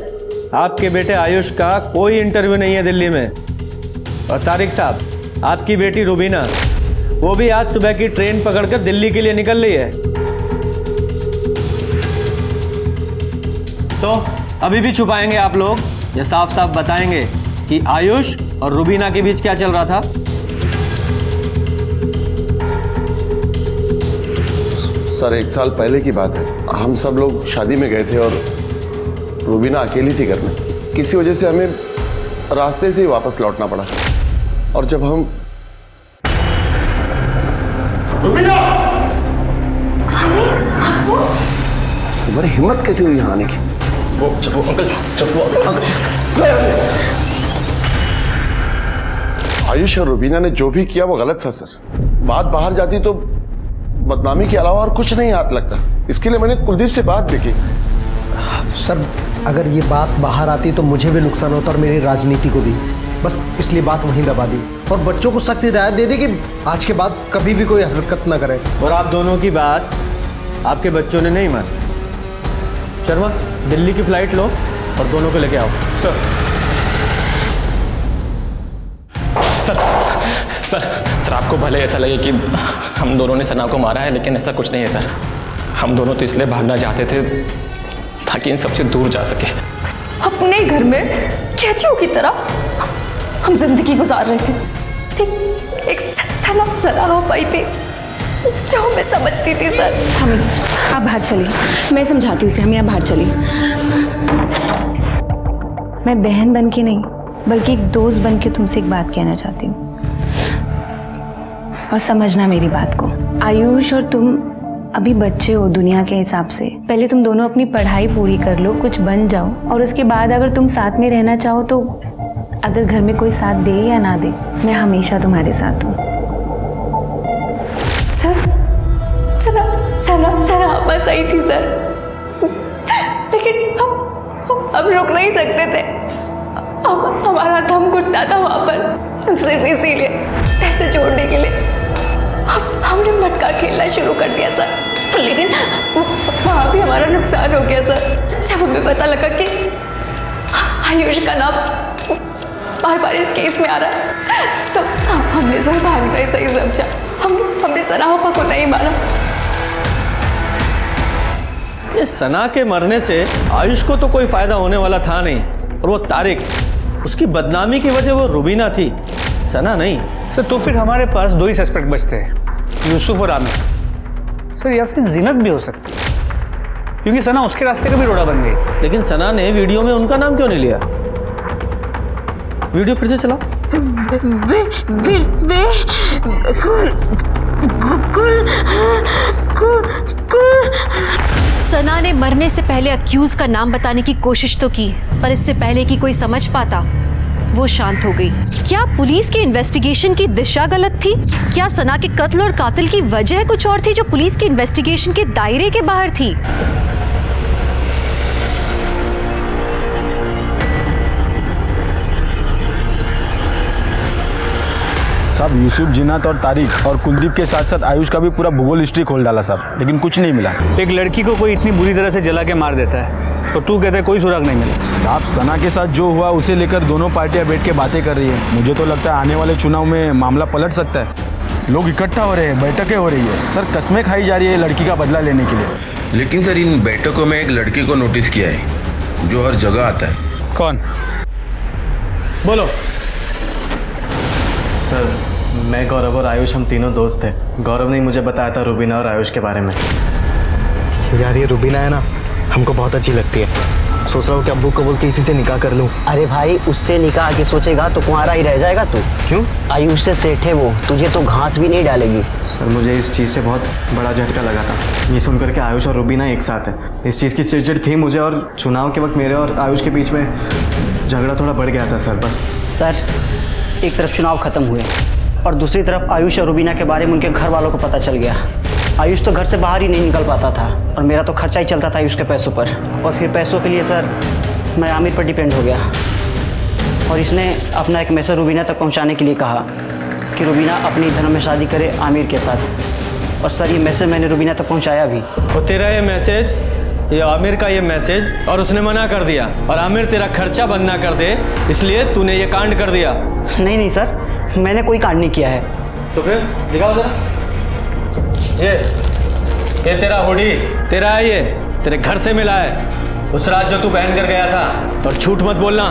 आपके बेटे आयुष का कोई इंटरव्यू नहीं है दिल्ली में। और तारिक साहब, आपकी बेटी रुबीना वो भी आज सुबह की ट्रेन पकड़कर दिल्ली के लिए निकल रही है। तो अभी भी छुपाएंगे आप लोग या साफ साफ बताएंगे कि आयुष और रुबीना के बीच क्या चल रहा था? सर 1 साल पहले की बात है, हम सब लोग शादी में गए थे और रुबीना अकेली थी घर में। किसी वजह से हमें रास्ते से ही वापस लौटना पड़ा और जब हम रुबीना! तुम्हारी हिम्मत कैसे हुई यहाँ आने की? वो अंकल आयुष और रुबीना ने जो भी किया वो गलत था सर। बात बाहर जाती तो बदनामी के अलावा और कुछ नहीं हाथ लगता। इसके लिए मैंने कुलदीप से बात भी की। सर अगर ये बात बाहर आती तो मुझे भी नुकसान होता और मेरी राजनीति को भी। बस इसलिए बात वहीं दबा दी और बच्चों को सख्त हिदायत दे दी कि आज के बाद कभी भी कोई हरकत ना करें। और आप दोनों की बात आपके बच्चों ने नहीं मानी। शर्मा, दिल्ली की फ्लाइट लो और दोनों को लेके आओ। सर सर सर सर आपको भले ऐसा लगे कि हम दोनों ने सना को मारा है, लेकिन ऐसा कुछ नहीं है सर। हम दोनों तो इसलिए भागना चाहते थे ताकि इन सबसे दूर जा सके। अपने घर में कैदियों की तरह हम जिंदगी गुजार रहे थे। ठीक एक सलाह हो पाई थी जो मैं समझती थी सर। हमें आप बाहर चलिए, मैं समझाती हूँ उसे। हम यहाँ बाहर चलिए। मैं बहन बन के नहीं बल्कि एक दोस्त बन के तुमसे एक बात कहना चाहती हूँ और समझना मेरी बात को। आयुष और तुम अभी बच्चे हो दुनिया के हिसाब से। पहले तुम दोनों अपनी पढ़ाई पूरी कर लो, कुछ बन जाओ और उसके बाद अगर तुम साथ में रहना चाहो तो अगर घर में कोई साथ दे या ना दे, मैं हमेशा तुम्हारे साथ हूँ। सना बस आई थी सर, लेकिन हम रुक नहीं सकते थे। हमारा दम घुटता था वहाँ पर। सिर्फ इसीलिए पैसे जोड़ने के लिए हमने मटका खेलना शुरू कर दिया सर। लेकिन वहाँ भी हमारा नुकसान हो गया सर। जब हमें पता लगा कि आयुष का नाम बार बार इस केस में आ रहा है तो हमने सर भागना ही सही समझा। हमने सना को नहीं मारा। ये सना के मरने से आयुष को तो कोई फायदा होने वाला था नहीं, और वो तारिक, उसकी बदनामी की वजह वो रुबीना थी, सना नहीं। सर तो फिर हमारे पास 2 ही सस्पेक्ट बचते हैं, यूसुफ और आमिर। सर या फिर जिनत भी हो सकती है क्योंकि सना उसके रास्ते का भी रोड़ा बन गई। लेकिन सना ने वीडियो में उनका नाम क्यों नहीं लिया? वीडियो फिर से चलाओ। सना ने मरने से पहले अक्यूज का नाम बताने की कोशिश तो की, पर इससे पहले कि कोई समझ पाता वो शांत हो गई। क्या पुलिस के इन्वेस्टिगेशन की दिशा गलत थी? क्या सना के कत्ल और कातिल की वजह कुछ और थी जो पुलिस के इन्वेस्टिगेशन के दायरे के बाहर थी? साहब यूसुफ, जिन्नत और तारिक और कुलदीप के साथ साथ आयुष का भी पूरा भूगोल हिस्ट्री खोल डाला साहब, लेकिन कुछ नहीं मिला। एक लड़की को कोई इतनी बुरी तरह से जला के मार देता है तो तू कहते कोई सुराग नहीं मिला। साहब सना के साथ जो हुआ उसे लेकर दोनों पार्टियां बैठ के बातें कर रही है। मुझे तो लगता है आने वाले चुनाव में मामला पलट सकता है। लोग इकट्ठा हो रहे हैं, बैठकें हो रही है सर, कस्में खाई जा रही है लड़की का बदला लेने के लिए। लेकिन सर इन बैठकों में एक लड़की को नोटिस किया है जो हर जगह आता है। कौन? बोलो। सर मैं, गौरव और आयुष हम तीनों दोस्त थे। गौरव ने मुझे बताया था रुबीना और आयुष के बारे में। यार ये रुबीना है ना, हमको बहुत अच्छी लगती है। सोच रहा हूँ कि अब्बू को बोल के इसी से निकाह कर लूँ। अरे भाई उससे निकाह के सोचेगा तो कुंवारा ही रह जाएगा तू। क्यों? आयुष से सेठ है वो, तुझे तो घास भी नहीं डालेगी। सर मुझे इस चीज़ से बहुत बड़ा झटका लगा था, ये सुनकर के आयुष और रुबीना एक साथ है। इस चीज़ की चिड़चिड़ थी मुझे, और चुनाव के वक्त मेरे और आयुष के बीच में झगड़ा थोड़ा बढ़ गया था सर। बस सर एक तरफ चुनाव खत्म हुए और दूसरी तरफ आयुष और रुबीना के बारे में उनके घर वालों को पता चल गया। आयुष तो घर से बाहर ही नहीं निकल पाता था और मेरा तो खर्चा ही चलता था आयुष के पैसों पर। और फिर पैसों के लिए सर मैं आमिर पर डिपेंड हो गया और इसने अपना एक मैसेज रुबीना तक पहुंचाने के लिए कहा कि रुबीना अपनी धर्म में शादी करे आमिर के साथ। और सर ये मैसेज मैंने रुबीना तक पहुंचाया भी। और तेरा ये मैसेज, ये आमिर का ये मैसेज, और उसने मना कर दिया, और आमिर तेरा खर्चा बंद ना कर दे इसलिए तूने ये कांड कर दिया। नहीं नहीं सर, मैंने कोई कांड नहीं किया है। तो फिर दिखाओ जरा। ये तेरा हुडी तेरा है, ये तेरे घर से मिला है उस रात जो तू पहन कर गया था। और झूठ मत बोलना,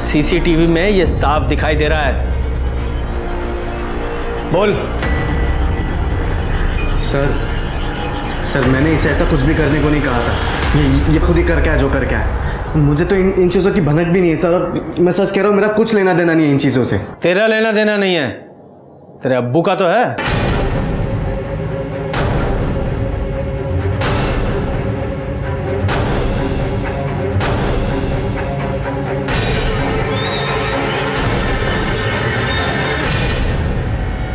सीसीटीवी में ये साफ दिखाई दे रहा है। बोल। सर मैंने इसे ऐसा कुछ भी करने को नहीं कहा था। ये खुद ही कर क्या जो कर क्या है। मुझे तो इन चीज़ों की भनक भी नहीं है सर, और मैं सच कह रहा हूँ मेरा कुछ लेना देना नहीं है इन चीज़ों से। तेरा लेना देना नहीं है, तेरे अब्बू का तो है।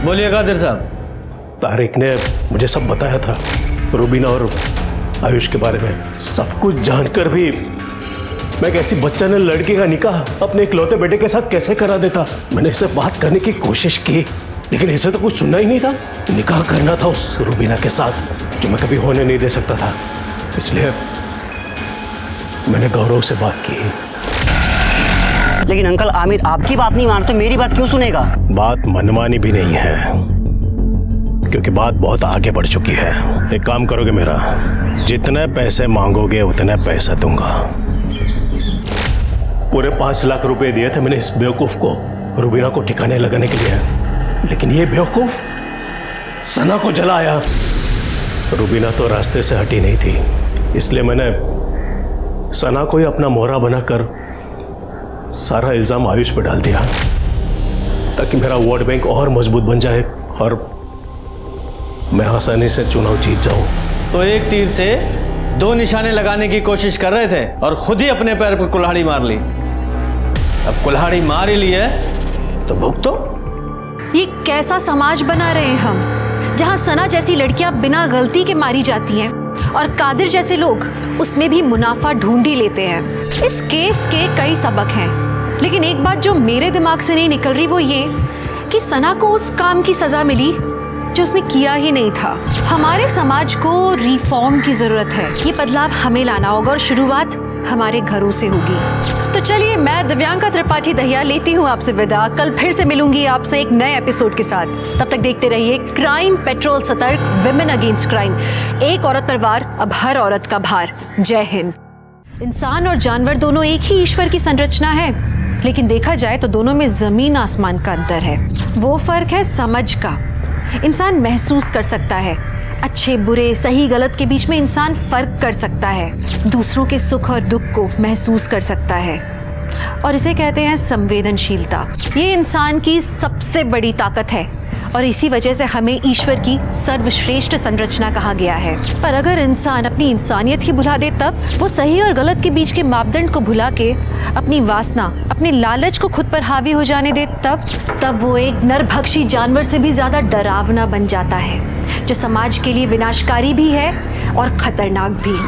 बोलिए कादिर साहब। तारिक ने मुझे सब बताया था, रुबीना और आयुष के बारे में। सब कुछ जानकर भी मैं कैसी बच्चा ने लड़के का निकाह अपने इकलौते बेटे के साथ कैसे करा देता। मैंने इससे बात करने की कोशिश की, लेकिन इसे तो कुछ सुनना ही नहीं था। निकाह करना था उस रुबीना के साथ जो मैं कभी होने नहीं दे सकता था। इसलिए मैंने गौरव से बात की। लेकिन अंकल, आमिर आपकी बात नहीं मानता तो मेरी बात क्यों सुनेगा? बात मनमानी भी नहीं है, क्योंकि बात बहुत आगे बढ़ चुकी है। एक काम करोगे मेरा, जितने पैसे मांगोगे उतने पैसे दूंगा। पूरे 5 लाख रुपए दिए थे मैंने इस बेवकूफ को रुबीना को ठिकाने लगाने के लिए, लेकिन ये बेवकूफ सना को जलाया। रुबीना तो रास्ते से हटी नहीं थी, इसलिए मैंने सना को ही अपना मोहरा बनाकर सारा इल्जाम आयुष पर डाल दिया, ताकि मेरा वोट बैंक और मजबूत बन जाए और मैं आसानी से चुनाव जीत जाऊं। तो एक तीर से 2 निशाने लगाने की कोशिश कर रहे थे और खुद ही अपने पैर पर कुल्हाड़ी मार ली। अब कुल्हाड़ी मार ही ली है तो भुगतो। ये कैसा समाज बना रहे हैं हम, जहां सना जैसी लड़कियां बिना गलती के मारी जाती हैं और कादिर जैसे लोग उसमें भी मुनाफा ढूंढ ही लेते हैं। इस केस के कई सबक हैं, लेकिन एक बात जो मेरे दिमाग से नहीं निकल रही वो ये कि सना को उस काम की सजा मिली जो उसने किया ही नहीं था। हमारे समाज को रिफॉर्म की जरूरत है। ये बदलाव हमें लाना होगा और शुरुआत हमारे घरों से होगी। तो चलिए, मैं दिव्यांका त्रिपाठी दहिया लेती हूँ आपसे विदा। कल फिर से मिलूंगी आपसे एक नए एपिसोड के साथ। तब तक देखते रहिए क्राइम पेट्रोल सतर्क, विमेन अगेंस्ट क्राइम। एक औरत पर वार, अब हर औरत का भार। जय हिंद। इंसान और जानवर दोनों एक ही ईश्वर की संरचना है, लेकिन देखा जाए तो दोनों में जमीन आसमान का अंतर है। वो फर्क है समझ का। इंसान महसूस कर सकता है, अच्छे बुरे सही गलत के बीच में इंसान फर्क कर सकता है, दूसरों के सुख और दुख को महसूस कर सकता है, और इसे कहते हैं संवेदनशीलता। ये इंसान की सबसे बड़ी ताकत है और इसी वजह से हमें ईश्वर की सर्वश्रेष्ठ संरचना कहा गया है। पर अगर इंसान अपनी इंसानियत ही भुला दे, तब वो सही और गलत के बीच के मापदंड को भुला के अपनी वासना, अपने लालच को खुद पर हावी हो जाने दे, तब वो एक नरभक्षी जानवर से भी ज्यादा डरावना बन जाता है, जो समाज के लिए विनाशकारी भी है और खतरनाक भी।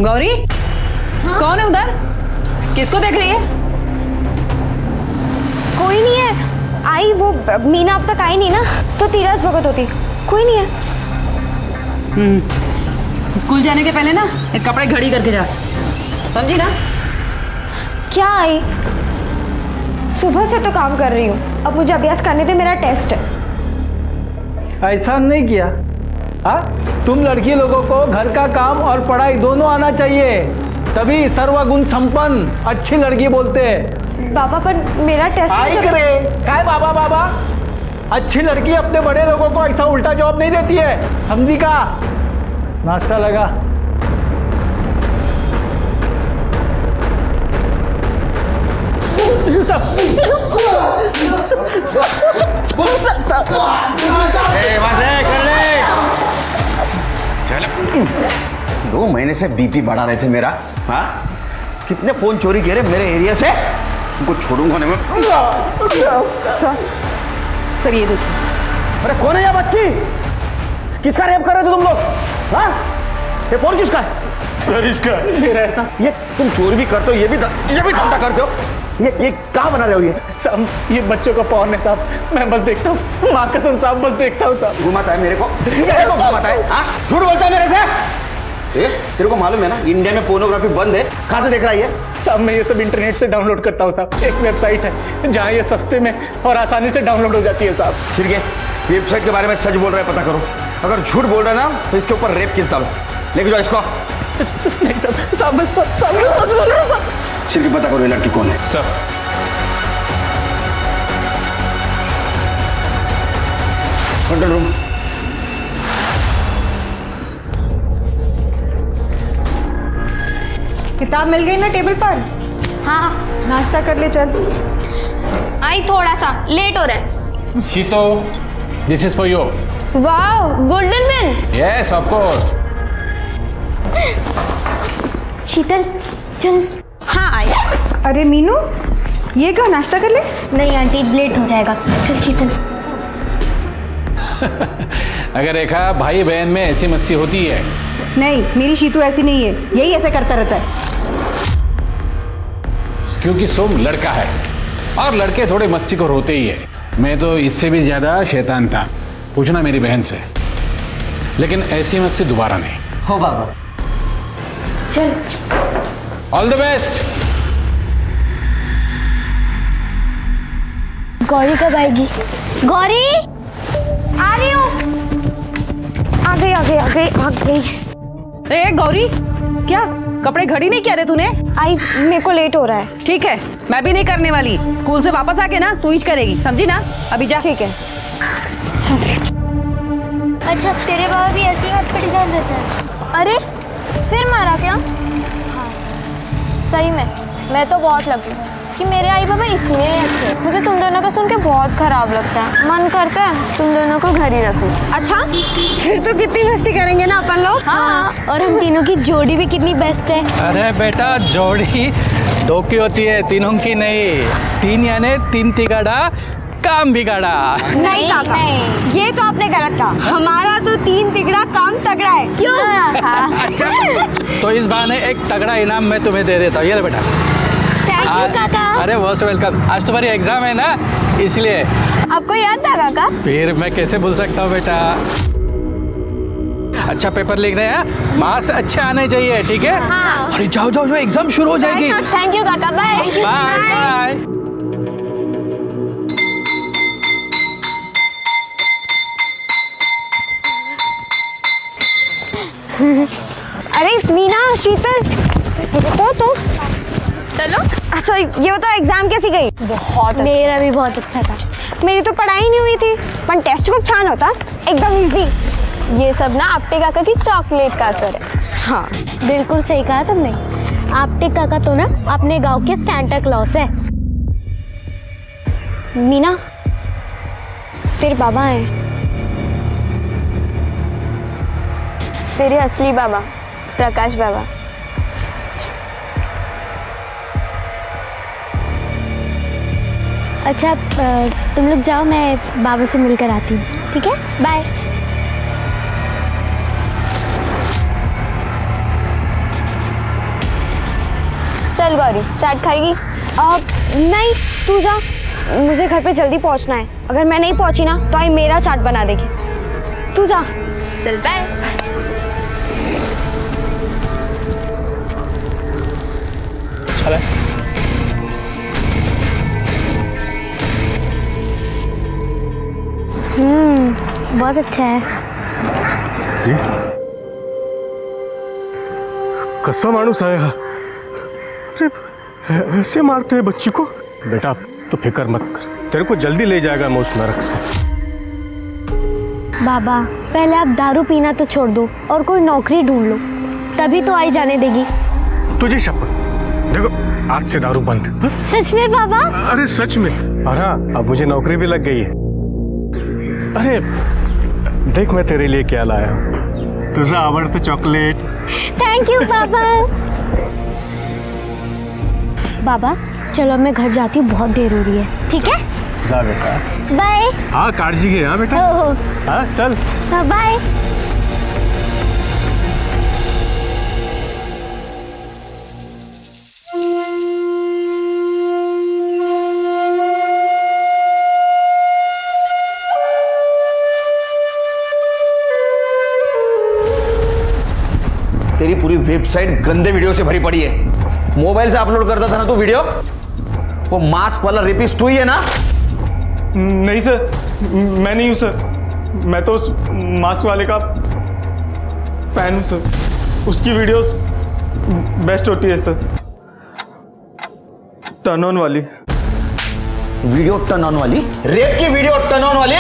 गौरी, कौन है उधर? किसको देख रही है? कोई नहीं है। आई वो मीना अब तक आई नहीं ना, तो तीरथ भगत होती। कोई नहीं है। स्कूल जाने के पहले ना एक कपड़े घड़ी करके जा, समझी ना? क्या आई? सुबह से तो काम कर रही हूँ, अब मुझे अभ्यास करने दे, मेरा टेस्ट है। ऐसा नहीं किया। हाँ, तुम लड़की लोगों को घर का काम और पढ़ाई दोनों आना चाहिए, तभी सर्वगुण संपन्न अच्छी लड़की बोलते हैं। बाबा, पर मेरा टेस्ट आई करे काय बाबा बाबा, अच्छी लड़की अपने बड़े लोगों को ऐसा उल्टा जवाब नहीं देती है, समझी का? नाश्ता लगा। दो महीने से बीपी बढ़ा रहे थे मेरा। हाँ, कितने फोन चोरी किए मेरे एरिया से, उनको छोड़ूंगा नहीं मैं। सर ये देखिए। अरे कौन है ये बच्ची? किसका रेप कर रहे थे तुम लोग? हाँ, ये फोन किसका है? सर इसका। मेरा ऐसा, ये तुम चोरी भी करते हो, ये भी धंधा करते हो। ये कहाँ बना रहे हो ये? साहब ये बच्चों का पॉर्न है साहब, मैं बस देखता हूँ, माँ कसम साहब बस देखता हूँ साहब। घुमाता है मेरे को घुमाता है। हाँ, झूठ बोलता है मेरे से। तेरे को मालूम है ना इंडिया में पोर्नोग्राफी बंद है, कहाँ से देख रहा है ये? साहब मैं ये सब इंटरनेट से डाउनलोड करता हूँ साहब, एक वेबसाइट है जहाँ ये सस्ते में और आसानी से डाउनलोड हो जाती है साहब। ठीक है, वेबसाइट के बारे में सच बोल रहा है पता करो, अगर झूठ बोल रहा है ना तो इसके ऊपर रेप केस डालो, लेके जाओ इसको। नहीं साहब सच बोल रहा हूँ। सिर्फ पता करो ये लड़की कौन है। Sir control room. किताब मिल गई ना टेबल पर? हाँ, नाश्ता कर ले चल। आई थोड़ा सा लेट हो रहा है। Sheetu, this is for you. Wow, golden pen. Yes of course. Sheetal चल। हाँ आई। अरे मीनू, ये क्या, नाश्ता कर ले? नहीं आंटी, लेट हो जाएगा। चल शीतल। अगर रेखा भाई बहन में ऐसी मस्ती होती है? नहीं, मेरी शीतू ऐसी नहीं है, यही ऐसे करता रहता है। क्योंकि सोम लड़का है और लड़के थोड़े मस्ती को होते ही है। मैं तो इससे भी ज्यादा शैतान था, पूछना मेरी बहन से। लेकिन ऐसी मस्ती दोबारा नहीं हो बाबा। चल। All the best. गौरी कब आएगी? गौरी आ रही हूँ। आ गई। ए गौरी, क्या कपड़े घड़ी नहीं किया रे तूने? आई, मेरे को लेट हो रहा है। ठीक है, मैं भी नहीं करने वाली। स्कूल से वापस आके ना तू ही करेगी, समझी ना? अभी जा। ठीक है। अच्छा, तेरे बाबा भी ऐसी हाथ पे डिजाइन देते हैं? अरे फिर मारा क्या? हाँ, सही में मैं तो बहुत लकी कि मेरे आई बाबा इतने अच्छे। मुझे तुम दोनों का सुन के बहुत खराब लगता है, मन करता है तुम दोनों को घर ही रखूं। अच्छा, फिर तो कितनी मस्ती करेंगे ना अपन लोग। हाँ, और हम तीनों की जोड़ी भी कितनी बेस्ट है। अरे बेटा, जोड़ी दो की होती है, तीनों की नहीं। तीन यानी तीन तिगाड़ा काम बिगाड़ा। नहीं काका, ये तो आपने गलत कहा। हमारा तो तीन तिगड़ा काम तगड़ा है। क्यों? तो इस बहाने एक तगड़ा इनाम मैं तुम्हें दे देता हूँ, ये ले बेटा। थैंक यू काका। अरे मोस्ट वेलकम। आज तुम्हारी एग्जाम है ना, इसलिए। आपको याद था काका? फिर मैं कैसे भूल सकता हूँ बेटा। अच्छा पेपर लिख रहे हैं, मार्क्स अच्छे आने चाहिए, ठीक है? हाँ। अरे जाओ जाओ, एग्जाम शुरू हो जाएगी। थैंक यू काका, बाय बाय बाय। अरे मीना, शीतल, रुको तो। चलो। अच्छा ये बताओ एग्जाम कैसी गई? बहुत अच्छा। मेरा भी बहुत अच्छा था। मेरी तो पढ़ाई नहीं हुई थी, पर टेस्ट खूब छान होता, एकदम इजी। ये सब ना आपटे काका की चॉकलेट का असर है। हाँ, बिल्कुल सही कहा तुमने। आपटे काका तो ना अपने गांव के सैंटा क्लॉस है। मीना, तेरे बाबा हैं। तेरे असली बाबा प्रकाश बाबा। अच्छा तुम लोग जाओ, मैं बाबा से मिलकर आती हूँ, ठीक है? बाय। चल गौरी, चाट खाएगी? नहीं, तू जा, मुझे घर पे जल्दी पहुँचना है। अगर मैं नहीं पहुँची ना तो आई मेरा चाट बना देगी। तू जा। चल बाय। बहुत अच्छा है। कसा माणूस आहे हा? अरे ऐसे मारते हैं बच्ची को? बेटा तो फिक्र मत कर, तेरे को जल्दी ले जाएगा मैं उस नरक से। बाबा पहले आप दारू पीना तो छोड़ दो और कोई नौकरी ढूंढ लो, तभी तो आई जाने देगी। तुझे शपथ, देखो आज से दारू बंद। सच में बाबा? अरे सच में। अरे अब मुझे नौकरी भी लग गई है। अरे देख मैं तेरे लिए क्या लाया हूँ, तुझे आवड़तं चॉकलेट। थैंक यू बाबा। बाबा चलो मैं घर जाती हूँ, बहुत देर हो रही है। ठीक है जा बेटा। बाय। हाँ काळजी घे। हाँ बेटा। हो। हाँ चल। हाँ बाय। तेरी पूरी वेबसाइट गंदे वीडियो से भरी पड़ी है। मोबाइल से अपलोड करता था ना तू वीडियो? वो मास्क वाला रेपिस्ट तू ही है ना? नहीं सर, मैं नहीं हूं सर। मैं तो उस मास्क वाले का फैन हूं सर। उसकी वीडियोस बेस्ट होती है सर। टर्न ऑन वाली वीडियो, टर्न ऑन वाली? रेप की वीडियो टर्न ऑन वाली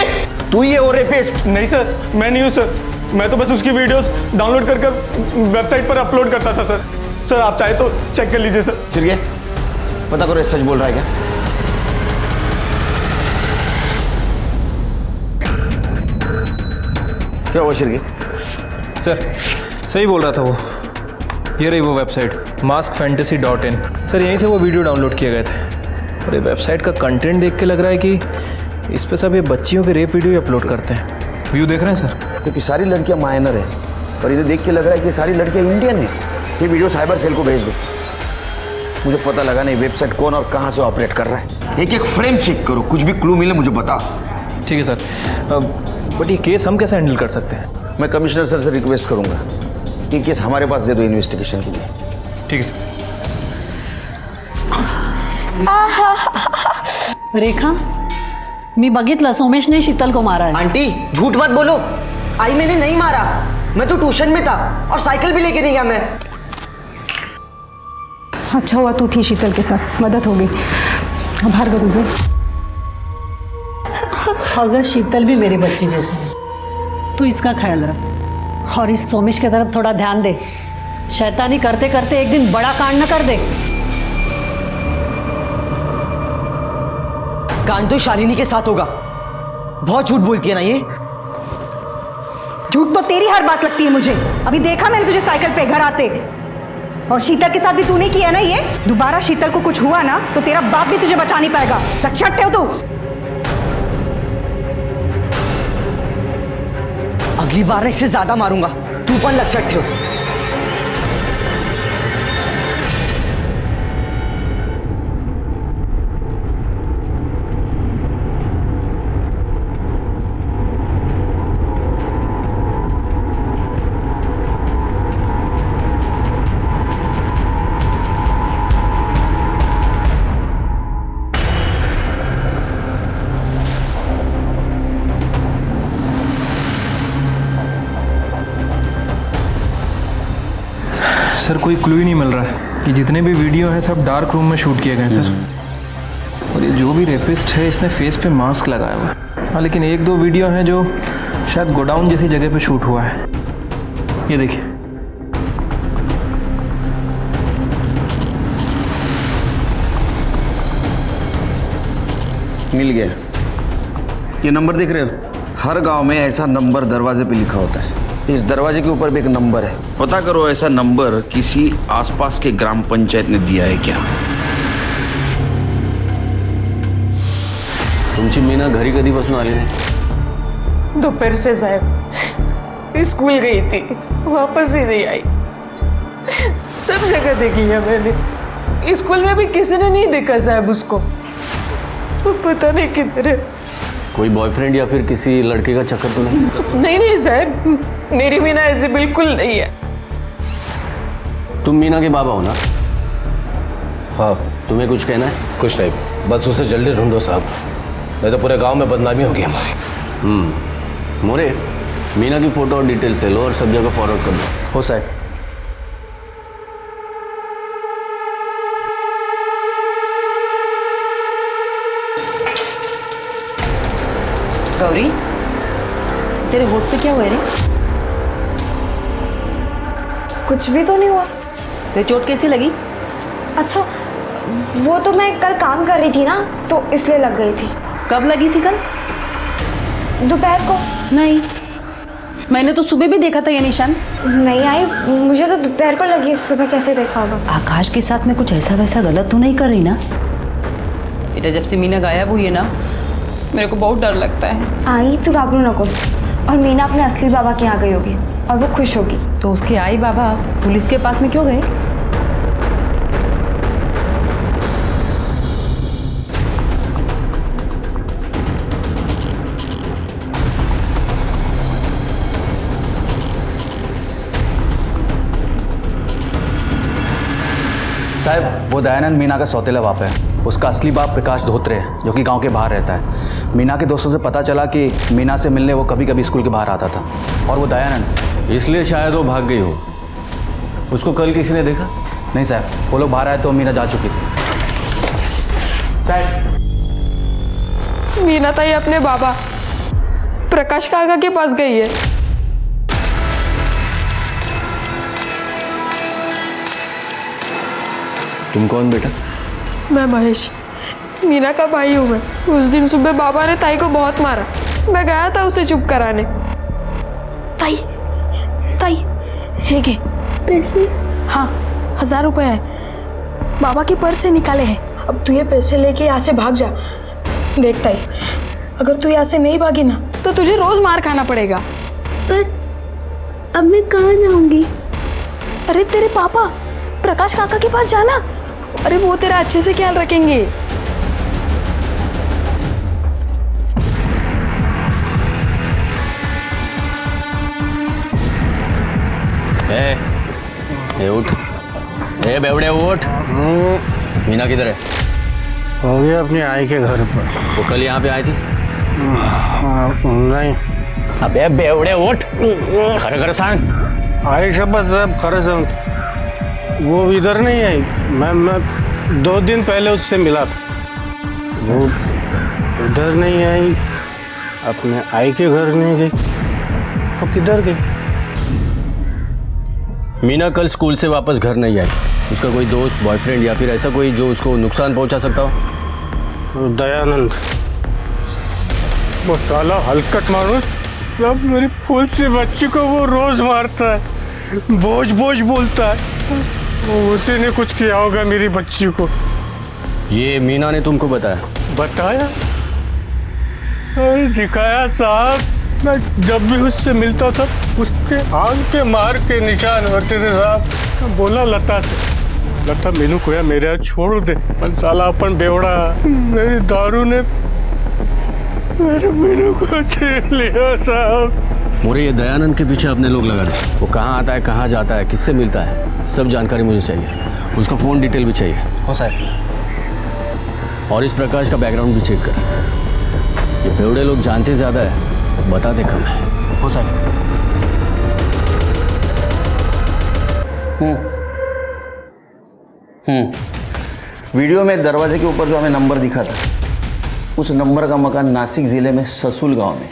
तू ही है वो रेपिस्ट? नहीं सर, मैं नहीं हूं सर। मैं तो बस उसकी वीडियोस डाउनलोड कर वेबसाइट पर अपलोड करता था सर। सर आप चाहे तो चेक कर लीजिए सर। चिरगे पता करो सच बोल रहा है क्या? क्या हुआ शिरगे? सर सही बोल रहा था वो। ये रही वो वेबसाइट maskfantasy.in। सर यहीं से वो वीडियो डाउनलोड किए गए थे और ये वेबसाइट का कंटेंट देख के लग रहा है कि इस पे सब ये बच्चियों के रेप वीडियो अपलोड करते हैं। व्यू देख रहे हैं सर? क्योंकि सारी लड़कियां माइनर है और इधर देख के लग रहा है कि सारी लड़कियां इंडियन है। ये वीडियो साइबर सेल को भेज दो। मुझे पता लगा नहीं वेबसाइट कौन और कहां से ऑपरेट कर रहा है। एक एक फ्रेम चेक करो, कुछ भी क्लू मिले मुझे बताओ। ठीक है सर। बट ये केस हम कैसे हैंडल कर सकते हैं? मैं कमिश्नर सर से रिक्वेस्ट करूंगा कि केस हमारे पास दे दो इन्वेस्टिगेशन के लिए। ठीक है सर। रेखा, मी बघितलं सोमेशने शीतल को मारा है। आंटी झूठ मत बोलो, आई मैंने नहीं मारा। मैं तो ट्यूशन में था और साइकिल भी लेके नहीं गया मैं। अच्छा हुआ तू थी शीतल के साथ, मदद हो गई। अब हार गया तुझे। अगर शीतल भी मेरी बच्ची जैसी है तो इसका ख्याल रख और इस सोमेश की तरफ थोड़ा ध्यान दे। शैतानी करते करते एक दिन बड़ा कांड न कर दे। कांड तो शालिनी के साथ होगा। बहुत झूठ बोलती है ना ये। झूठ तो तेरी हर बात लगती है मुझे। अभी देखा मैंने तुझे साइकिल पे घर आते, और शीतल के साथ भी तूने किया ना ये। दोबारा शीतल को कुछ हुआ ना तो तेरा बाप भी तुझे बचा नहीं पाएगा। लक्षण हो तू। अगली बार इससे ज्यादा मारूंगा, तू पण लक्षात ठेव। सर कोई क्लू ही नहीं मिल रहा है कि जितने भी वीडियो हैं सब डार्क रूम में शूट किए गए हैं सर। और ये जो भी रेपिस्ट है इसने फेस पे मास्क लगाया हुआ है। हाँ लेकिन एक दो वीडियो हैं जो शायद गोडाउन जैसी जगह पे शूट हुआ है। ये देखिए। मिल गया। ये नंबर देख रहे हो? हर गांव में ऐसा नंबर दरवाजे पे लिखा होता है। इस दरवाजे के ऊपर भी एक नंबर है। पता करो ऐसा नंबर किसी आसपास के ग्राम पंचायत ने दिया है क्या? तुमची मीना घरी कधीपासून आली नाही? दोपहर से साहब स्कूल गई थी, वापस ही नहीं आई। सब जगह देख लिया मैंने, स्कूल में भी किसी ने नहीं देखा साहब उसको। तो पता नहीं किधर है। कोई बॉयफ्रेंड या फिर किसी लड़के का चक्कर तो नहीं? नहीं नहीं साहब, मेरी मीना ऐसी बिल्कुल नहीं है। तुम मीना के बाबा हो ना? हाँ। तुम्हें कुछ कहना है? कुछ नहीं, बस उसे जल्दी ढूंढो साहब, नहीं तो पूरे गांव में बदनामी होगी हमारी। मोरे, मीना की फोटो और डिटेल्स ले लो और सब जगह फॉरवर्ड कर दो। हो साहब। गौरी, तेरे होठ पे क्या हुआ रे? कुछ भी तो नहीं हुआ। तो चोट कैसी लगी? अच्छा, वो तो मैं कल काम कर रही थी ना, तो इसलिए लग गई थी। कब लगी थी कल? दोपहर को। नहीं, मैंने तो सुबह भी देखा था ये निशान। नहीं आई, मुझे तो दोपहर को लगी, सुबह कैसे देखा होगा। आकाश के साथ में कुछ ऐसा वैसा गलत तो नहीं कर रही ना? बेटा, जब से मीना गायब हुई है ना, मेरे को बहुत डर लगता है। आई तू घाबरू नको, और मीना अपने असली बाबा के यहाँ गई होगी और वो खुश होगी। तो उसके आई बाबा पुलिस के पास में क्यों गए? साहब, वो दयानंद मीना का सौतेला बाप है। उसका असली बाप प्रकाश धोत्रे है, जो कि गांव के बाहर रहता है। मीना के दोस्तों से पता चला कि मीना से मिलने वो कभी कभी स्कूल के बाहर आता था, और वो दयानंद, इसलिए शायद वो भाग गई हो। उसको कल किसी ने देखा? नहीं साहब, वो लोग बाहर आए तो मीना जा चुकी थी। साहब, मीना ताई अपने बाबा प्रकाश काका के पास गई है। तुम कौन बेटा? मैं महेश, मीना का भाई हूँ मैं। उस दिन सुबह बाबा ने ताई को बहुत मारा, मैं गया था उसे चुप कराने। ताई, ताई, है के पैसे? हाँ, 1000 रुपए है, बाबा के पर्स से निकाले हैं। अब तू ये पैसे लेके यहाँ से भाग जा। देख ताई, अगर तू यहाँ से नहीं भागी ना, तो तुझे रोज मार खाना पड़ेगा। पर अब मैं कहाँ जाऊंगी? अरे तेरे पापा प्रकाश काका के पास जाना। अरे वो तेरा अच्छे से ख्याल रखेंगे। ए उठ, ए बेवड़े उठ। मीना किधर है? हो गया अपनी आई के घर पर। वो कल यहाँ पे आई थी? नहीं। अबे बेवड़े उठ, खर खर सांग। आई शब्द सब खरे सांग। वो इधर नहीं आई। मैं 2 दिन पहले उससे मिला था। वो इधर नहीं आई, अपने आई के घर नहीं गई, तो किधर गई? मीना कल स्कूल से वापस घर नहीं आई। उसका कोई दोस्त, बॉयफ्रेंड या फिर ऐसा कोई जो उसको नुकसान पहुंचा सकता हो? दयानंद, वो साला हलकट मानुस, अब मेरी फूल सी बच्ची को वो रोज मारता है, बोझ बोझ बोलता है। वो उसी ने कुछ किया होगा मेरी बच्ची को। ये मीना ने तुमको बताया? बताया? अरे दिखाया साहब, मैं जब भी उससे मिलता था उसके आंख के मार के निशान होते थे साहब। मैं बोला लता से, लता मीनू को या मेरे हाथ छोड़ दे, पर साला अपन बेवड़ा मेरी दारू ने मेरे मीनू को छीन लिया साहब। मोरे, ये दयानंद के पीछे अपने लोग लगा दे। वो कहाँ आता है, कहाँ जाता है, किससे मिलता है, सब जानकारी मुझे चाहिए। उसका फ़ोन डिटेल भी चाहिए। हो साहब। और इस प्रकाश का बैकग्राउंड भी चेक कर। ये बेवड़े लोग जानते ज़्यादा है, बताते कम है। हो साहब। वीडियो में दरवाजे के ऊपर जो हमें नंबर दिखा था, उस नंबर का मकान नासिक ज़िले में ससूल गांव में।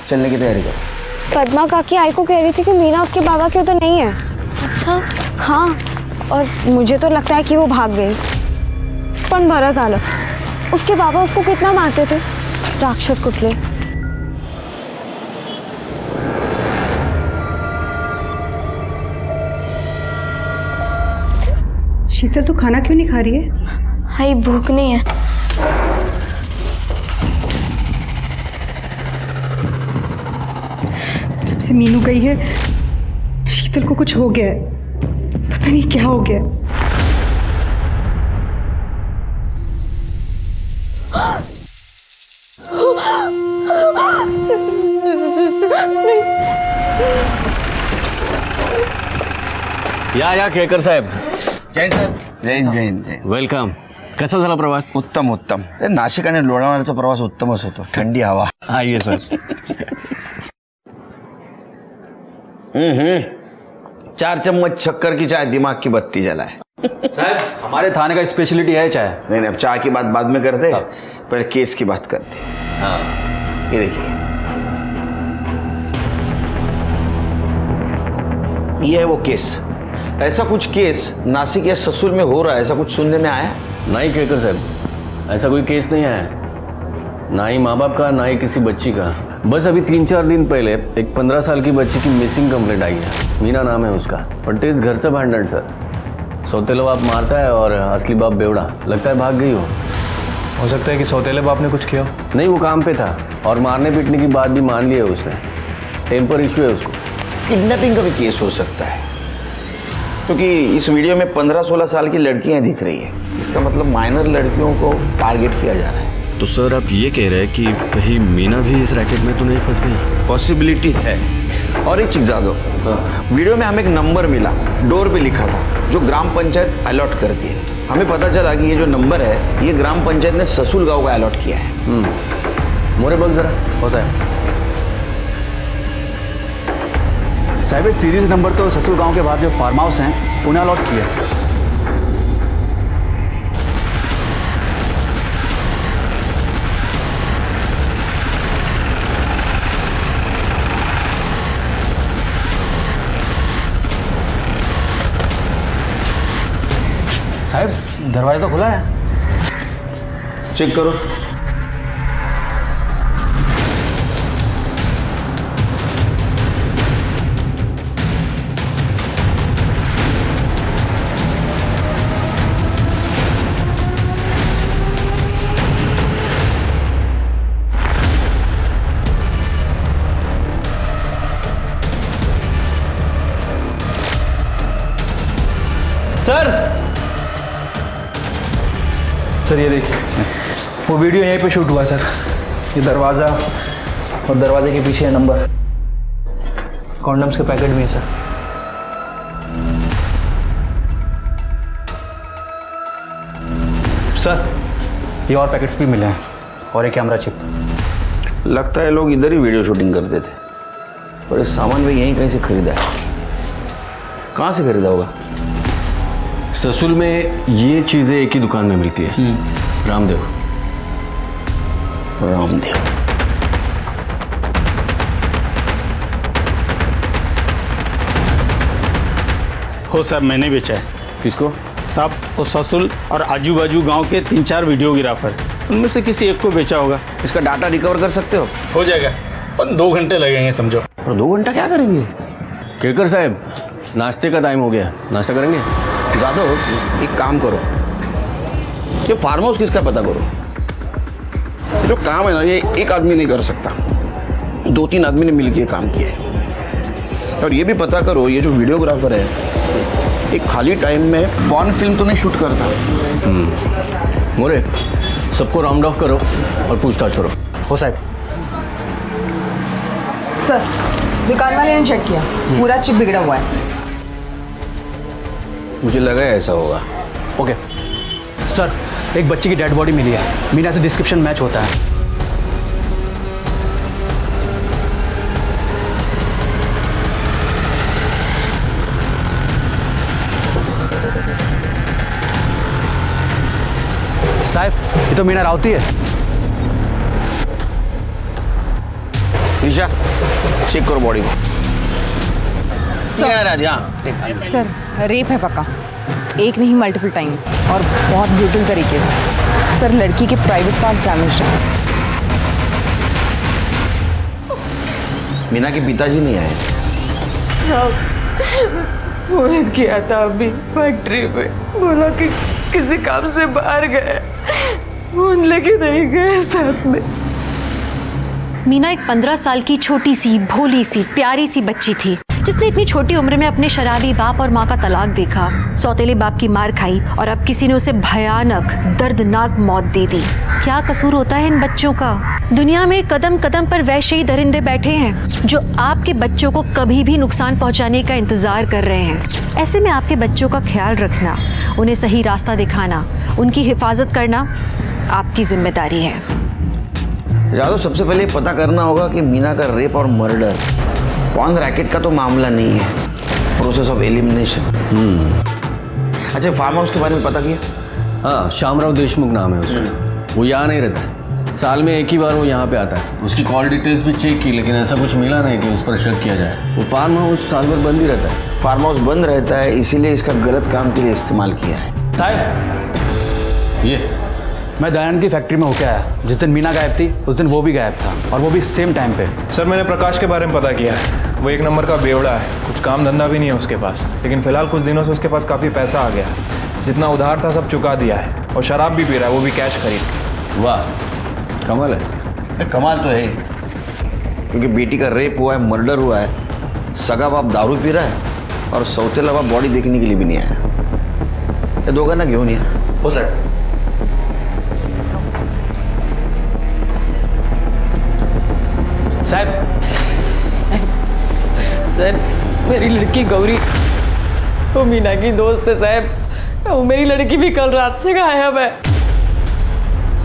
चलने की तैयारी करो। पद्मा काकी आई को कह रही थी कि मीना उसके बाबा की तो नहीं है। अच्छा? हाँ, और मुझे तो लगता है कि वो भाग गई। पण भरा झालं, उसके बाबा उसको कितना मारते थे, राक्षस कुठले। शीतल, तू खाना क्यों नहीं खा रही है? हाय, भूख नहीं है। जब से मीनू गई है शीतल को कुछ हो गया है, पता नहीं क्या हो गया। या केळकर साहेब. जैन साहेब. जैन जैन जैन. वेलकम. कसा झाला प्रवास? उत्तम उत्तम. नाशिक आणि लोणावळ्याचा प्रवास उत्तमच होतो. थंडी हवा. आइए सर. 4 चम्मच शक्कर की चाय दिमाग की बत्ती जलाए. साहब, हमारे थाने का स्पेशलिटी है चाय. नहीं अब चाय की बात बाद में करते, पहले केस की बात करते. हाँ, ये देखिए ये है वो केस। ऐसा कुछ केस नासिक या ससुर में हो रहा है, ऐसा कुछ सुनने में आया? नहीं केकर साहब, ऐसा कोई केस नहीं आया, ना ही माँ बाप का ना ही किसी बच्ची का। बस अभी 3-4 दिन पहले एक 15 साल की बच्ची की मिसिंग कंप्लेंट आई है। मीना नाम है उसका। पण तेच घरचं भांडण सर। सौतेला बाप मारता है और असली बाप बेवड़ा, लगता है भाग गई हो सकता है कि सौतेले बाप ने कुछ किया। नहीं, वो काम पे था और मारने पीटने की बात भी मान ली है उसने। टेम्पर इशू है उसको। किडनैपिंग का भी केस हो सकता है, क्योंकि इस वीडियो में 15-16 साल की लड़कियां दिख रही है। इसका मतलब माइनर लड़कियों को टारगेट किया जा रहा है। तो सर आप ये कह रहे हैं कि कहीं मीना भी इस रैकेट में तो नहीं फंस गई? पॉसिबिलिटी है। और एक चीज जादो, वीडियो में हमें एक नंबर मिला, डोर पे लिखा था, जो ग्राम पंचायत अलॉट करती है। हमें पता चला कि ये जो नंबर है ये ग्राम पंचायत ने ससुल गांव का अलॉट किया है। मोरे बग जरा हो साहब सीरीज नंबर तो ससुर गांव के बाद जो फार्म हाउस हैं उन्हें अलॉट किया। साहब दरवाजा तो खुला है, चेक करो। सर ये देखिए, वो वीडियो यहीं पे शूट हुआ है सर। ये दरवाज़ा और दरवाजे के पीछे है नंबर। कॉन्डम्स के पैकेट भी है सर। सर ये और पैकेट्स भी मिले हैं और एक कैमरा चिप। लगता है लोग इधर ही वीडियो शूटिंग करते थे, और ये सामान भी यहीं कहीं से खरीदा है। कहाँ से खरीदा होगा? ससुल में ये चीज़ें एक ही दुकान में मिलती है, रामदेव। रामदेव हो सर, मैंने बेचा है। किसको? साहब वो ससुल और आजू बाजू गांव के 3-4 वीडियोग्राफर, उनमें से किसी एक को बेचा होगा। इसका डाटा रिकवर कर सकते हो जाएगा, पर 2 घंटे लगेंगे समझो। और 2 घंटा क्या करेंगे? केकर साहब नाश्ते का टाइम हो गया, नाश्ता करेंगे? जादव एक काम करो, ये फार्म हाउस किसका पता करो। ये जो काम है ना, ये एक आदमी नहीं कर सकता, 2-3 आदमी ने मिलकर काम किया है। और ये भी पता करो, ये जो वीडियोग्राफर है एक खाली टाइम में पॉर्न फिल्म तो नहीं शूट करता। मोरे सबको राउंड ऑफ करो और पूछताछ करो। हो साहब। सर दुकान वाले ने चेक किया, पूरा चिप बिगड़ा हुआ है। मुझे लगा ऐसा होगा। ओके सर, एक बच्ची की डेड बॉडी मिली है, मीना से डिस्क्रिप्शन मैच होता है। साहब ये तो मीना रावती है। निशा चेक करो बॉडी को। सर रेप है पक्का, एक नहीं मल्टीपल टाइम्स, और बहुत ब्रूटल तरीके से। सर लड़की के प्राइवेट पार्ट्स डैमेज हैं। मीना के पिताजी नहीं आए? फोन किया था अभी फैक्ट्री में, बोला कि किसी काम से बाहर गए, फोन लेके नहीं गए साथ में। मीना एक 15 साल की छोटी सी भोली सी प्यारी सी बच्ची थी, जिसने इतनी छोटी उम्र में अपने शराबी बाप और माँ का तलाक देखा, सौतेले बाप की मार खाई और अब किसी ने उसे भयानक दर्दनाक मौत दे दी। क्या कसूर होता है इन बच्चों का? दुनिया में कदम कदम पर वैसे ही दरिंदे बैठे हैं जो आपके बच्चों को कभी भी नुकसान पहुंचाने का इंतजार कर रहे हैं। ऐसे में आपके बच्चों का ख्याल रखना, उन्हें सही रास्ता दिखाना, उनकी हिफाजत करना आपकी जिम्मेदारी है। जादव सबसे पहले पता करना होगा कि मीना का रेप और मर्डर पॉर्न रैकेट का तो मामला नहीं है, प्रोसेस ऑफ एलिमिनेशन। अच्छा फार्म हाउस के बारे में पता किया? हाँ, श्यामराव देशमुख नाम है उसका। वो यहाँ नहीं रहता, साल में एक ही बार वो यहाँ पे आता है। उसकी कॉल डिटेल्स भी चेक की, लेकिन ऐसा कुछ मिला नहीं कि उस पर शक किया जाए। वो फार्म हाउस साल भर बंद ही रहता है। फार्म हाउस बंद रहता है, इसीलिए इसका गलत काम के लिए इस्तेमाल किया है। साहब, ये मैं दयानंद की फैक्ट्री में होके आया। जिस दिन मीना गायब थी उस दिन वो भी गायब था, और वो भी सेम टाइम पे। सर मैंने प्रकाश के बारे में पता किया है। वो एक नंबर का बेवड़ा है, कुछ काम धंधा भी नहीं है उसके पास, लेकिन फिलहाल कुछ दिनों से उसके पास काफ़ी पैसा आ गया है। जितना उधार था सब चुका दिया है, और शराब भी पी रहा है, वो भी कैश खरीद। वाह, कमाल है। कमाल तो है, क्योंकि बेटी का रेप हुआ है, मर्डर हुआ है, सगा बाप दारू पी रहा है, और सौतेला बाप बॉडी देखने के लिए भी नहीं आया। ये दोघं ना घेऊन या। हो सर। साहब, सर मेरी लड़की गौरी वो मीना की दोस्त है साहब। वो मेरी लड़की भी कल रात से गायब है।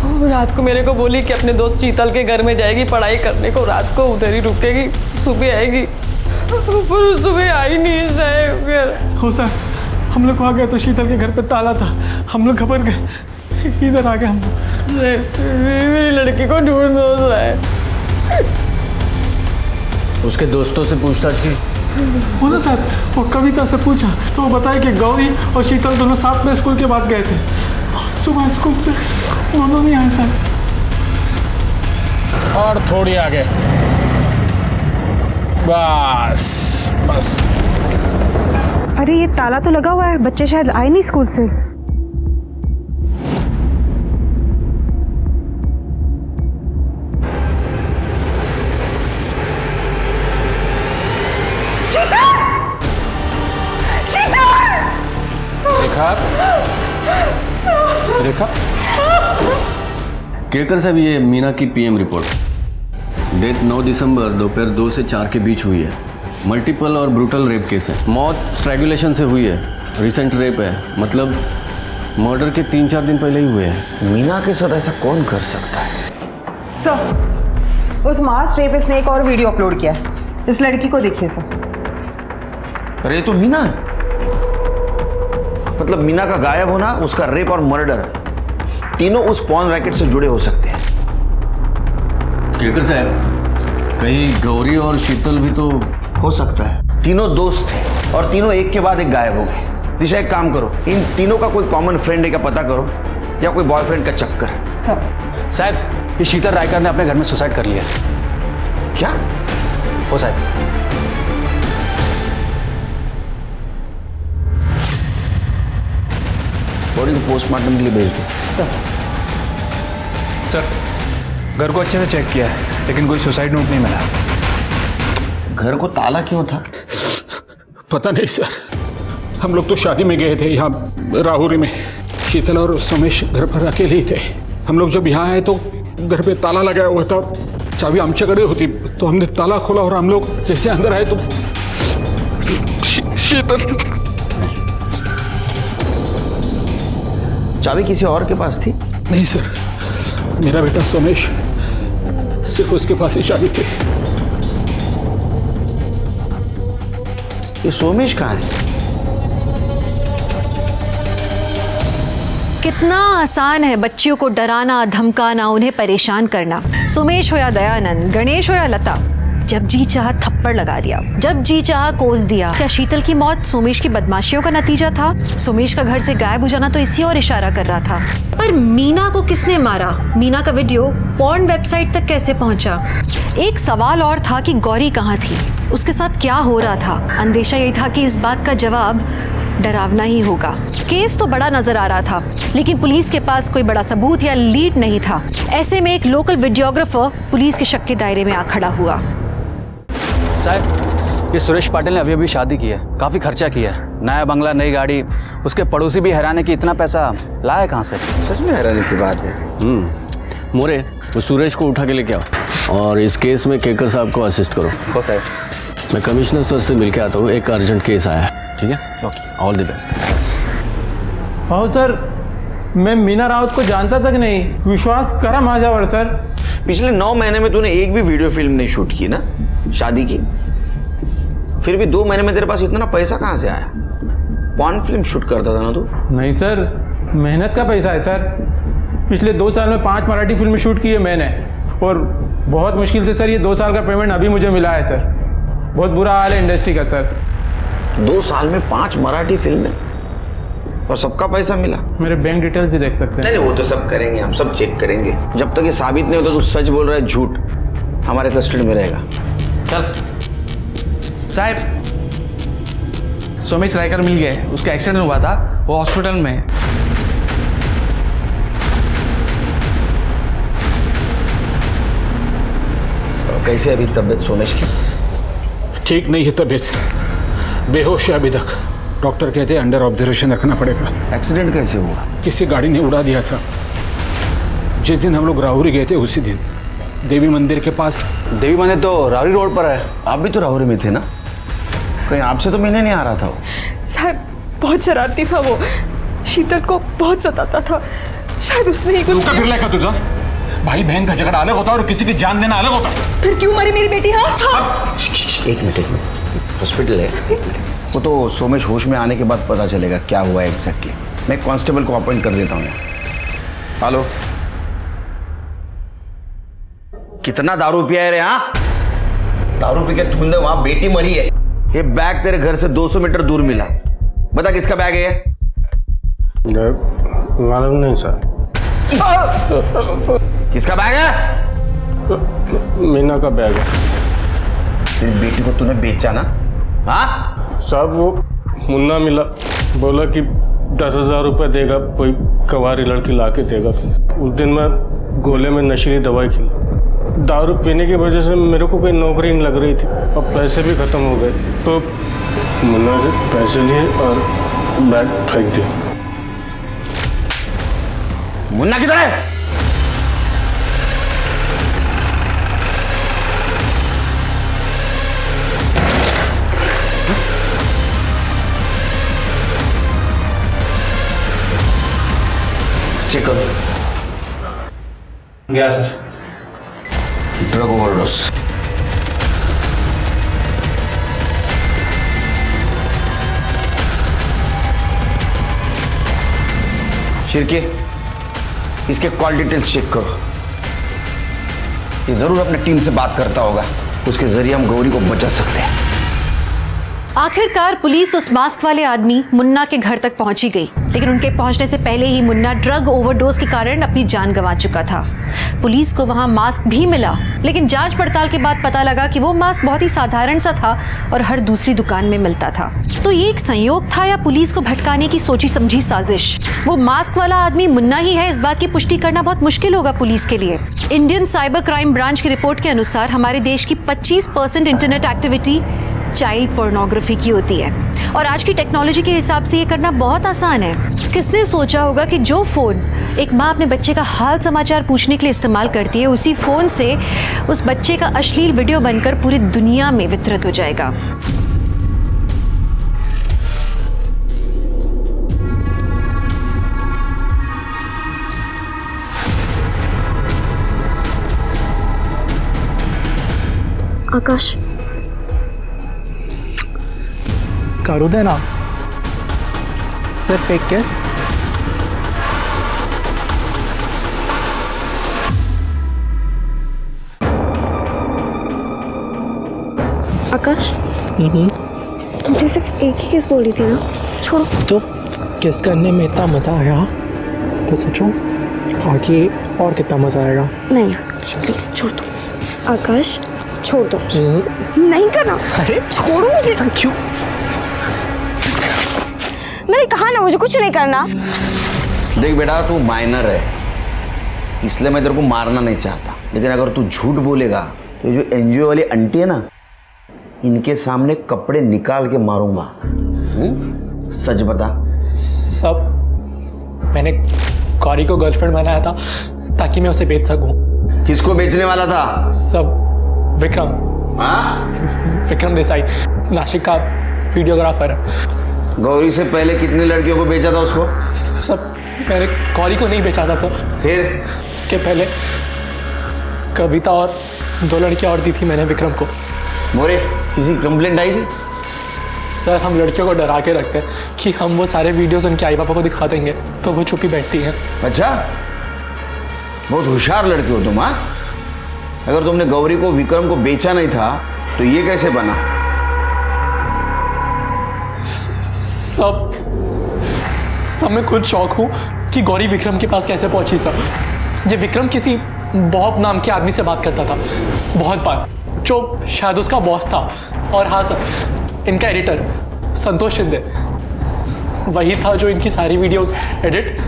वो रात को मेरे को बोली कि अपने दोस्त शीतल के घर में जाएगी पढ़ाई करने को, रात को उधर ही रुकेगी, सुबह आएगी, पर सुबह आई नहीं साहब घर। हो सर, हम लोग वहाँ गए तो शीतल के घर पे ताला था, हम लोग घबरा गए, इधर आ गए हम लोग। मेरी लड़की को ढूंढ दो साहब। उसके दोस्तों से पूछताछ की? हो ना सर, वो कविता से पूछा तो वो बताया कि गौरी और शीतल दोनों साथ में स्कूल के बाद गए थे। सुबह स्कूल से दोनों नहीं आए सर। और थोड़ी आगे, बस बस। अरे ये ताला तो लगा हुआ है, बच्चे शायद आए नहीं स्कूल से। रेखा, केरकर साहब, ये मीना की पीएम रिपोर्ट। डेथ 9 दिसंबर दोपहर 2 से 4 के बीच हुई है। मल्टीपल और ब्रूटल रेप केस है। मौत स्ट्रैगुलेशन से हुई है। रिसेंट रेप है, मतलब मर्डर के 3-4 दिन पहले ही हुए हैं। मीना के साथ ऐसा कौन कर सकता है? सर, उस मास रेपिस्ट ने एक और वीडियो अपलोड किया है। इस लड़की को देखिए सर। अरे ये तो मीना है। मतलब मीना का गायब होना, उसका रेप और मर्डर, तीनों उस पॉर्न रैकेट से जुड़े हो सकते हैं। केरकर साहब, कहीं गौरी और शीतल भी तो हो सकता है। तीनों दोस्त थे और तीनों एक के बाद एक गायब हो गए। दिशा, एक काम करो, इन तीनों का कोई कॉमन फ्रेंड है क्या पता करो, या कोई बॉयफ्रेंड का चक्कर। साहब, ये शीतल रायकर ने अपने घर में सुसाइड कर लिया। क्या? हो साहब। बॉडी को पोस्टमार्टम के लिए भेज दो। सर, घर को अच्छे से चेक किया है, लेकिन कोई सुसाइड नोट नहीं मिला। घर को ताला क्यों था? पता नहीं सर, हम लोग तो शादी में गए थे यहाँ राहुरी में। शीतल और सोमेश घर पर अकेले ही थे। हम लोग जब यहाँ आए तो घर पे ताला लगाया हुआ था, चाबी आमच्याकडे होती, तो हमने ताला खोला और हम लोग जैसे अंदर आए तो शीतल। चाबी किसी और के पास थी? नहीं सर, मेरा बेटा सोमेश, सिर्फ उसके पास ही चाबी थी। ये सोमेश कहाँ है? कितना आसान है बच्चियों को डराना, धमकाना, उन्हें परेशान करना। सुमेश हो या दयानंद, गणेश हो या लता, जब जी चाहा थप्पड़ लगा दिया, जब जी चाहा कोस दिया। क्या शीतल की मौत सोमेश की बदमाशियों का नतीजा था? सोमेश का घर से गायब हो जाना तो इसी और इशारा कर रहा था। पर मीना को किसने मारा? मीना का वीडियो पॉर्न वेबसाइट तक कैसे पहुंचा? एक सवाल और था कि गौरी कहाँ थी, उसके साथ क्या हो रहा था? अंदेशा यही था कि इस बात का जवाब डरावना ही होगा। केस तो बड़ा नजर आ रहा था, लेकिन पुलिस के पास कोई बड़ा सबूत या लीड नहीं था। ऐसे में एक लोकल वीडियोग्राफर पुलिस के शक के दायरे में आ खड़ा हुआ। साहब, ये सुरेश पाटिल ने अभी अभी शादी की है, काफ़ी खर्चा किया है, नया बंगला, नई गाड़ी। उसके पड़ोसी भी हैरान है कि इतना पैसा लाया कहाँ से। सच में हैरानी की बात है। मोरे, वो सुरेश को उठा के लेके आओ और इस केस में केरकर साहब को असिस्ट करो। हो साहब। मैं कमिश्नर सर से मिलके आता हूँ, एक अर्जेंट केस आया है। ठीक है, ऑल द बेस्ट। थैंक्स। हो सर, मैं मीना रावत को जानता तक नहीं, विश्वास करा माझ्यावर सर। पिछले 9 महीने में तूने एक भी वीडियो फिल्म नहीं शूट की ना, शादी की। फिर भी 2 महीने में तेरे पास इतना पैसा कहाँ से आया? पॉर्न फिल्म शूट करता था ना तू? नहीं सर, मेहनत का पैसा है सर। पिछले 2 साल में 5 मराठी फिल्में शूट की है मैंने, और बहुत मुश्किल से सर ये 2 साल का पेमेंट अभी मुझे मिला है सर। बहुत बुरा हाल है इंडस्ट्री का सर। 2 साल में 5 मराठी फिल्में और सबका पैसा मिला? मेरे बैंक डिटेल्स भी देख सकते हैं। नहीं वो तो सब करेंगे, हम सब चेक करेंगे। जब तक ये साबित नहीं होता तू सच बोल रहा है झूठ, हमारे कस्टडी में रहेगा। चल। साहब, सोमेश रायकर मिल गए, उसका एक्सीडेंट हुआ था, वो हॉस्पिटल में है। कैसे अभी तबीयत सोमेश की? ठीक नहीं है तबीयत, बेहोश है अभी तक। डॉक्टर कहते हैं अंडर ऑब्जर्वेशन रखना पड़ेगा। एक्सीडेंट कैसे हुआ? किसी गाड़ी ने उड़ा दिया सर। जिस दिन हम लोग राहुरी गए थे उसी दिन, देवी मंदिर के पास। देवी मंदिर तो राहुरी रोड पर है। आप भी तो राहुरी में थे ना? कहीं आपसे तो मिलने नहीं आ रहा था वो? साहब बहुत शरारती था वो, शीतल को बहुत सताता था, शायद उसने ही कुछ फिर लेकर तुझा भाई बहन का झगड़ा अलग होता है और किसी की जान देना अलग होता है। फिर क्यों मरी मेरी बेटी? हाँ एक मिनट हॉस्पिटल है, वो तो सोमेश होश में आने के बाद पता चलेगा क्या हुआ है एग्जैक्टली। मैं कांस्टेबल को अपॉइंट कर देता हूँ। हेलो, कितना दारू पिया है रे? हाँ, दारू पी के तुमने वहां बेटी मरी है। ये बैग तेरे घर से 200 मीटर दूर मिला, बता किसका बैग है? मालूम नहीं सर। किसका बैग है? मीना का बैग है। तेरी बेटी को तूने बेचा ना? हाँ साहब, वो मुन्ना मिला, बोला कि 10,000 रुपये देगा, कोई कवारी लड़की ला के देगा। उस दिन मैं गोले में नशीली दवाई खिला। दारू पीने की वजह से मेरे को कोई नौकरी नहीं लग रही थी और पैसे भी ख़त्म हो गए, तो मुन्ना से पैसे लिए और बैग फेंक दिया। मुन्ना किधर है? चेक करो। गया सर। Drug overdose. शिरके, इसके कॉल डिटेल्स चेक करो। ये जरूर अपने टीम से बात करता होगा, उसके जरिए हम गौरी को बचा सकते हैं। आखिरकार पुलिस उस मास्क वाले आदमी मुन्ना के घर तक पहुंची गई, लेकिन उनके पहुंचने से पहले ही मुन्ना ड्रग ओवरडोज के कारण अपनी जान गंवा चुका था। पुलिस को वहां मास्क भी मिला, लेकिन जांच पड़ताल के बाद पता लगा कि वो मास्क बहुत ही साधारण सा था और हर दूसरी दुकान में मिलता था। तो ये एक संयोग था या पुलिस को भटकाने की सोची समझी साजिश? वो मास्क वाला आदमी मुन्ना ही है, इस बात की पुष्टि करना बहुत मुश्किल होगा पुलिस के लिए। इंडियन साइबर क्राइम ब्रांच की रिपोर्ट के अनुसार हमारे देश की 25% इंटरनेट एक्टिविटी चाइल्ड पोर्नोग्राफी की होती है, और आज की टेक्नोलॉजी के हिसाब से ये करना बहुत आसान है। किसने सोचा होगा कि जो फोन एक माँ अपने बच्चे का हाल समाचार पूछने के लिए इस्तेमाल करती है, उसी फोन से उस बच्चे का अश्लील वीडियो बनकर पूरी दुनिया में वितरित हो जाएगा। आकाश, करू दे ना, सिर्फ एक केस। आकाश, तुमने सिर्फ एक ही केस बोली थी ना? छोड़ो। तो केस करने में इतना मज़ा आया तो सोचो आगे और कितना मज़ा आएगा। नहीं प्लीज छोड़ दो। आकाश छोड़ दो। नहीं करना। अरे छोड़ो मुझे। क्यों? मैंने कहा ना मुझे कुछ नहीं करना। देख बेटा, तू माइनर है, इसलिए मैं तेरे को मारना नहीं चाहता, लेकिन अगर तू झूठ बोलेगा तो जो एनजीओ वाली आंटी है ना, इनके सामने कपड़े निकाल के मारूंगा। सच बता। सब मैंने गौरी को गर्लफ्रेंड बनाया था ताकि मैं उसे बेच सकूं। किसको बेचने वाला था? सब विक्रम। विक्रम देसाई, नासिक का वीडियोग्राफर। गौरी से पहले कितनी लड़कियों को बेचा था उसको? सब मैंने गौरी को नहीं बेचा था। तो फिर इसके पहले कविता और 2 लड़कियां और दी थी मैंने विक्रम को। मोरे, किसी कंप्लेंट आई थी? सर, हम लड़कियों को डरा के रखते हैं कि हम वो सारे वीडियोस उनके आई पापा को दिखा देंगे तो वो चुप ही बैठती हैं। अच्छा, बहुत होशियार लड़के हो तुम, हाँ? अगर तुमने गौरी को विक्रम को बेचा नहीं था तो ये कैसे बना? सब मैं खुद शौक हूँ कि गौरी विक्रम के पास कैसे पहुंची सर। ये विक्रम किसी बॉब नाम के आदमी से बात करता था बहुत बार, जो शायद उसका बॉस था। और हाँ सर, इनका एडिटर संतोष शिंदे वही था जो इनकी सारी वीडियोस एडिट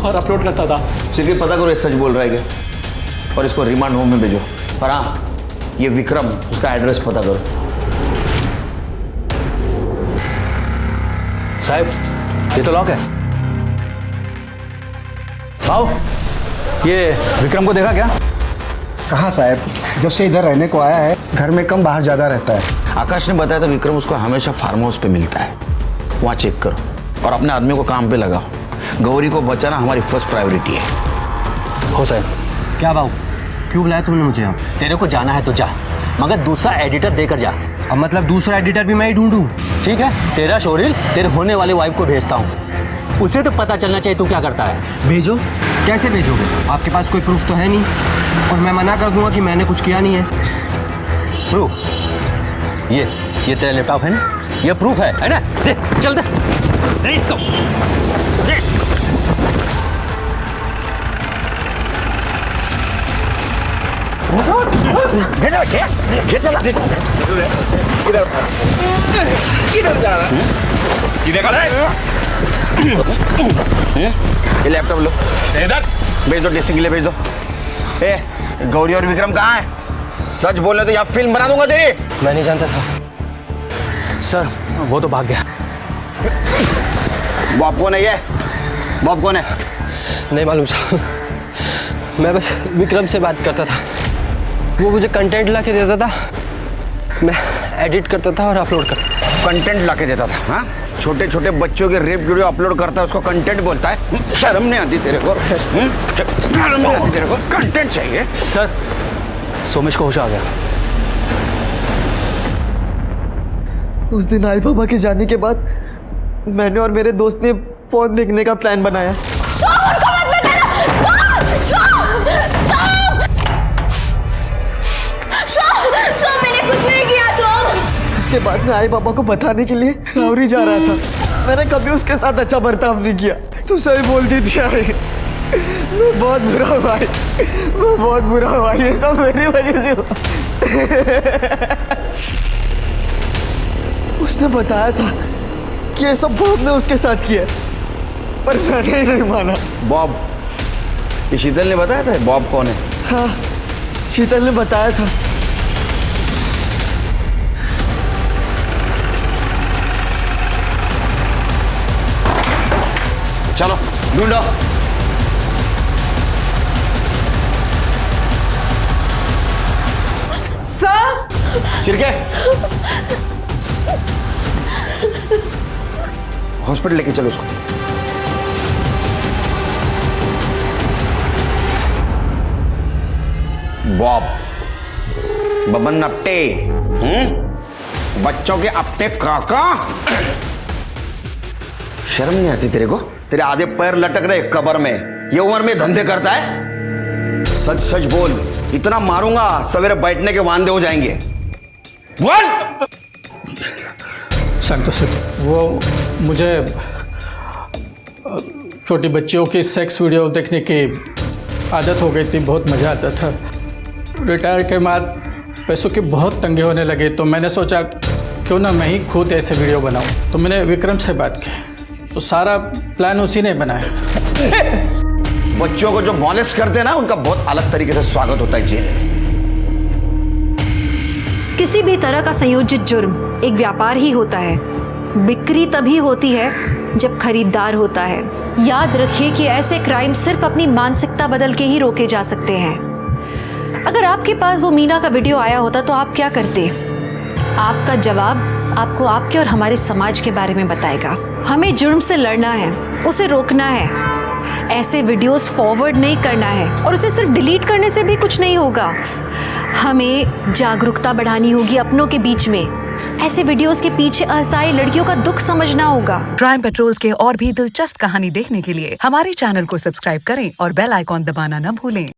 और अपलोड करता था। सिर्फ पता करो ये सच बोल रहा है क्या, और इसको रिमांड होम में भेजो। पर हाँ, ये विक्रम, उसका एड्रेस पता करो। साहब ये तो लॉक है। आओ, ये विक्रम को देखा क्या? कहाँ साहब, जब से इधर रहने को आया है घर में कम बाहर ज़्यादा रहता है। आकाश ने बताया था विक्रम उसको हमेशा फार्म हाउस पे मिलता है, वहाँ चेक करो और अपने आदमी को काम पे लगाओ। गौरी को बचाना हमारी फर्स्ट प्रायोरिटी है। हो साहब। क्या बाबू, क्यों बुलाया तुमने मुझे यहाँ? तेरे को जाना है तो जा, मगर दूसरा एडिटर देकर जा। अब मतलब दूसरा एडिटर भी मैं ही ढूंढूं? ठीक है, तेरा शोरील तेरे होने वाले वाइफ को भेजता हूँ, उसे तो पता चलना चाहिए तू क्या करता है। भेजो। कैसे भेजोगे? आपके पास कोई प्रूफ तो है नहीं, और मैं मना कर दूंगा कि मैंने कुछ किया नहीं है। प्रूफ? ये तेरा लैपटॉप है ना, ये प्रूफ है ना? दे, चल दे, दे इसको, दे। ये लैपटॉप लो, भेज दो, टेस्टिंग के लिए भेज दो। ए, गौरी और विक्रम कहाँ है? सच बोले तो यहाँ फिल्म बना दूंगा तेरी। मैं नहीं जानता था सर, वो तो भाग गया। बॉब कौन है ये? बॉब कौन है? नहीं मालूम साहब, मैं बस विक्रम से बात करता था, वो मुझे कंटेंट ला के देता था, मैं एडिट करता था और अपलोड करता था। कंटेंट ला के देता था? हाँ, छोटे छोटे बच्चों के रेप वीडियो अपलोड करता है, उसको कंटेंट बोलता है? शर्म नहीं आती तेरे को? शर्म नहीं आती तेरे को? कंटेंट चाहिए? सर, सोमेश को होश आ गया। उस दिन आई पापा के जाने के बाद मैंने और मेरे दोस्त ने फोन देखने का प्लान बनाया। मैंने कुछ नहीं किया। उसके बाद में आई पापा को बताने के लिए रावरी जा रहा था। मैंने कभी उसके साथ अच्छा बर्ताव नहीं किया। तू सही बोलती थी आई, मैं बहुत बुरा हुआ, मैं बहुत बुरा हुआ, ये सब मेरी वजह से हुआ। उसने बताया था कि ये सब बॉब ने उसके साथ किया, पर मैंने ही नहीं माना। बॉब? ये शीतल ने बताया था बॉब कौन है? हाँ, शीतल ने बताया था। चलो ढूंढो। सर, चिरके हॉस्पिटल लेके चलो उसको। बॉब, बबन अपटे, बच्चों के अपटे काका। शर्म नहीं आती तेरे को? तेरे आधे पैर लटक रहे कब्र में, ये उम्र में धंधे करता है? सच सच बोल, इतना मारूंगा सवेरे बैठने के वांदे हो जाएंगे। बोल। संतोष सर, वो मुझे छोटी बच्चियों की सेक्स वीडियो देखने की आदत हो गई थी, बहुत मज़ा आता था। रिटायर के बाद पैसों की बहुत तंगी होने लगी, तो मैंने सोचा क्यों ना मैं ही खुद ऐसे वीडियो बनाऊं। तो मैंने विक्रम से बात की, तो सारा प्लान उसी ने बनाया। बच्चों को जो मॉलेस्ट करते हैं ना, उनका बहुत अलग तरीके से स्वागत होता है जेल में। किसी भी तरह का संयोजित जुर्म एक व्यापार ही होता है। बिक्री तभी होती है जब खरीदार होता है। याद रखिए कि ऐसे क्राइम सिर्फ अपनी मानसिकता बदल के ही रोके जा सकते हैं। अगर आपके पास वो मीना का वीडियो आया होता तो आप क्या करते? आपका जवाब आपको आपके और हमारे समाज के बारे में बताएगा। हमें जुर्म से लड़ना है, उसे रोकना है, ऐसे वीडियोस फॉरवर्ड नहीं करना है, और उसे सिर्फ डिलीट करने से भी कुछ नहीं होगा। हमें जागरूकता बढ़ानी होगी अपनों के बीच में। ऐसे वीडियोस के पीछे असहाय लड़कियों का दुख समझना होगा। क्राइम पेट्रोल्स के और भी दिलचस्प कहानी देखने के लिए हमारे चैनल को सब्सक्राइब करें और बेल आइकॉन दबाना न भूलें।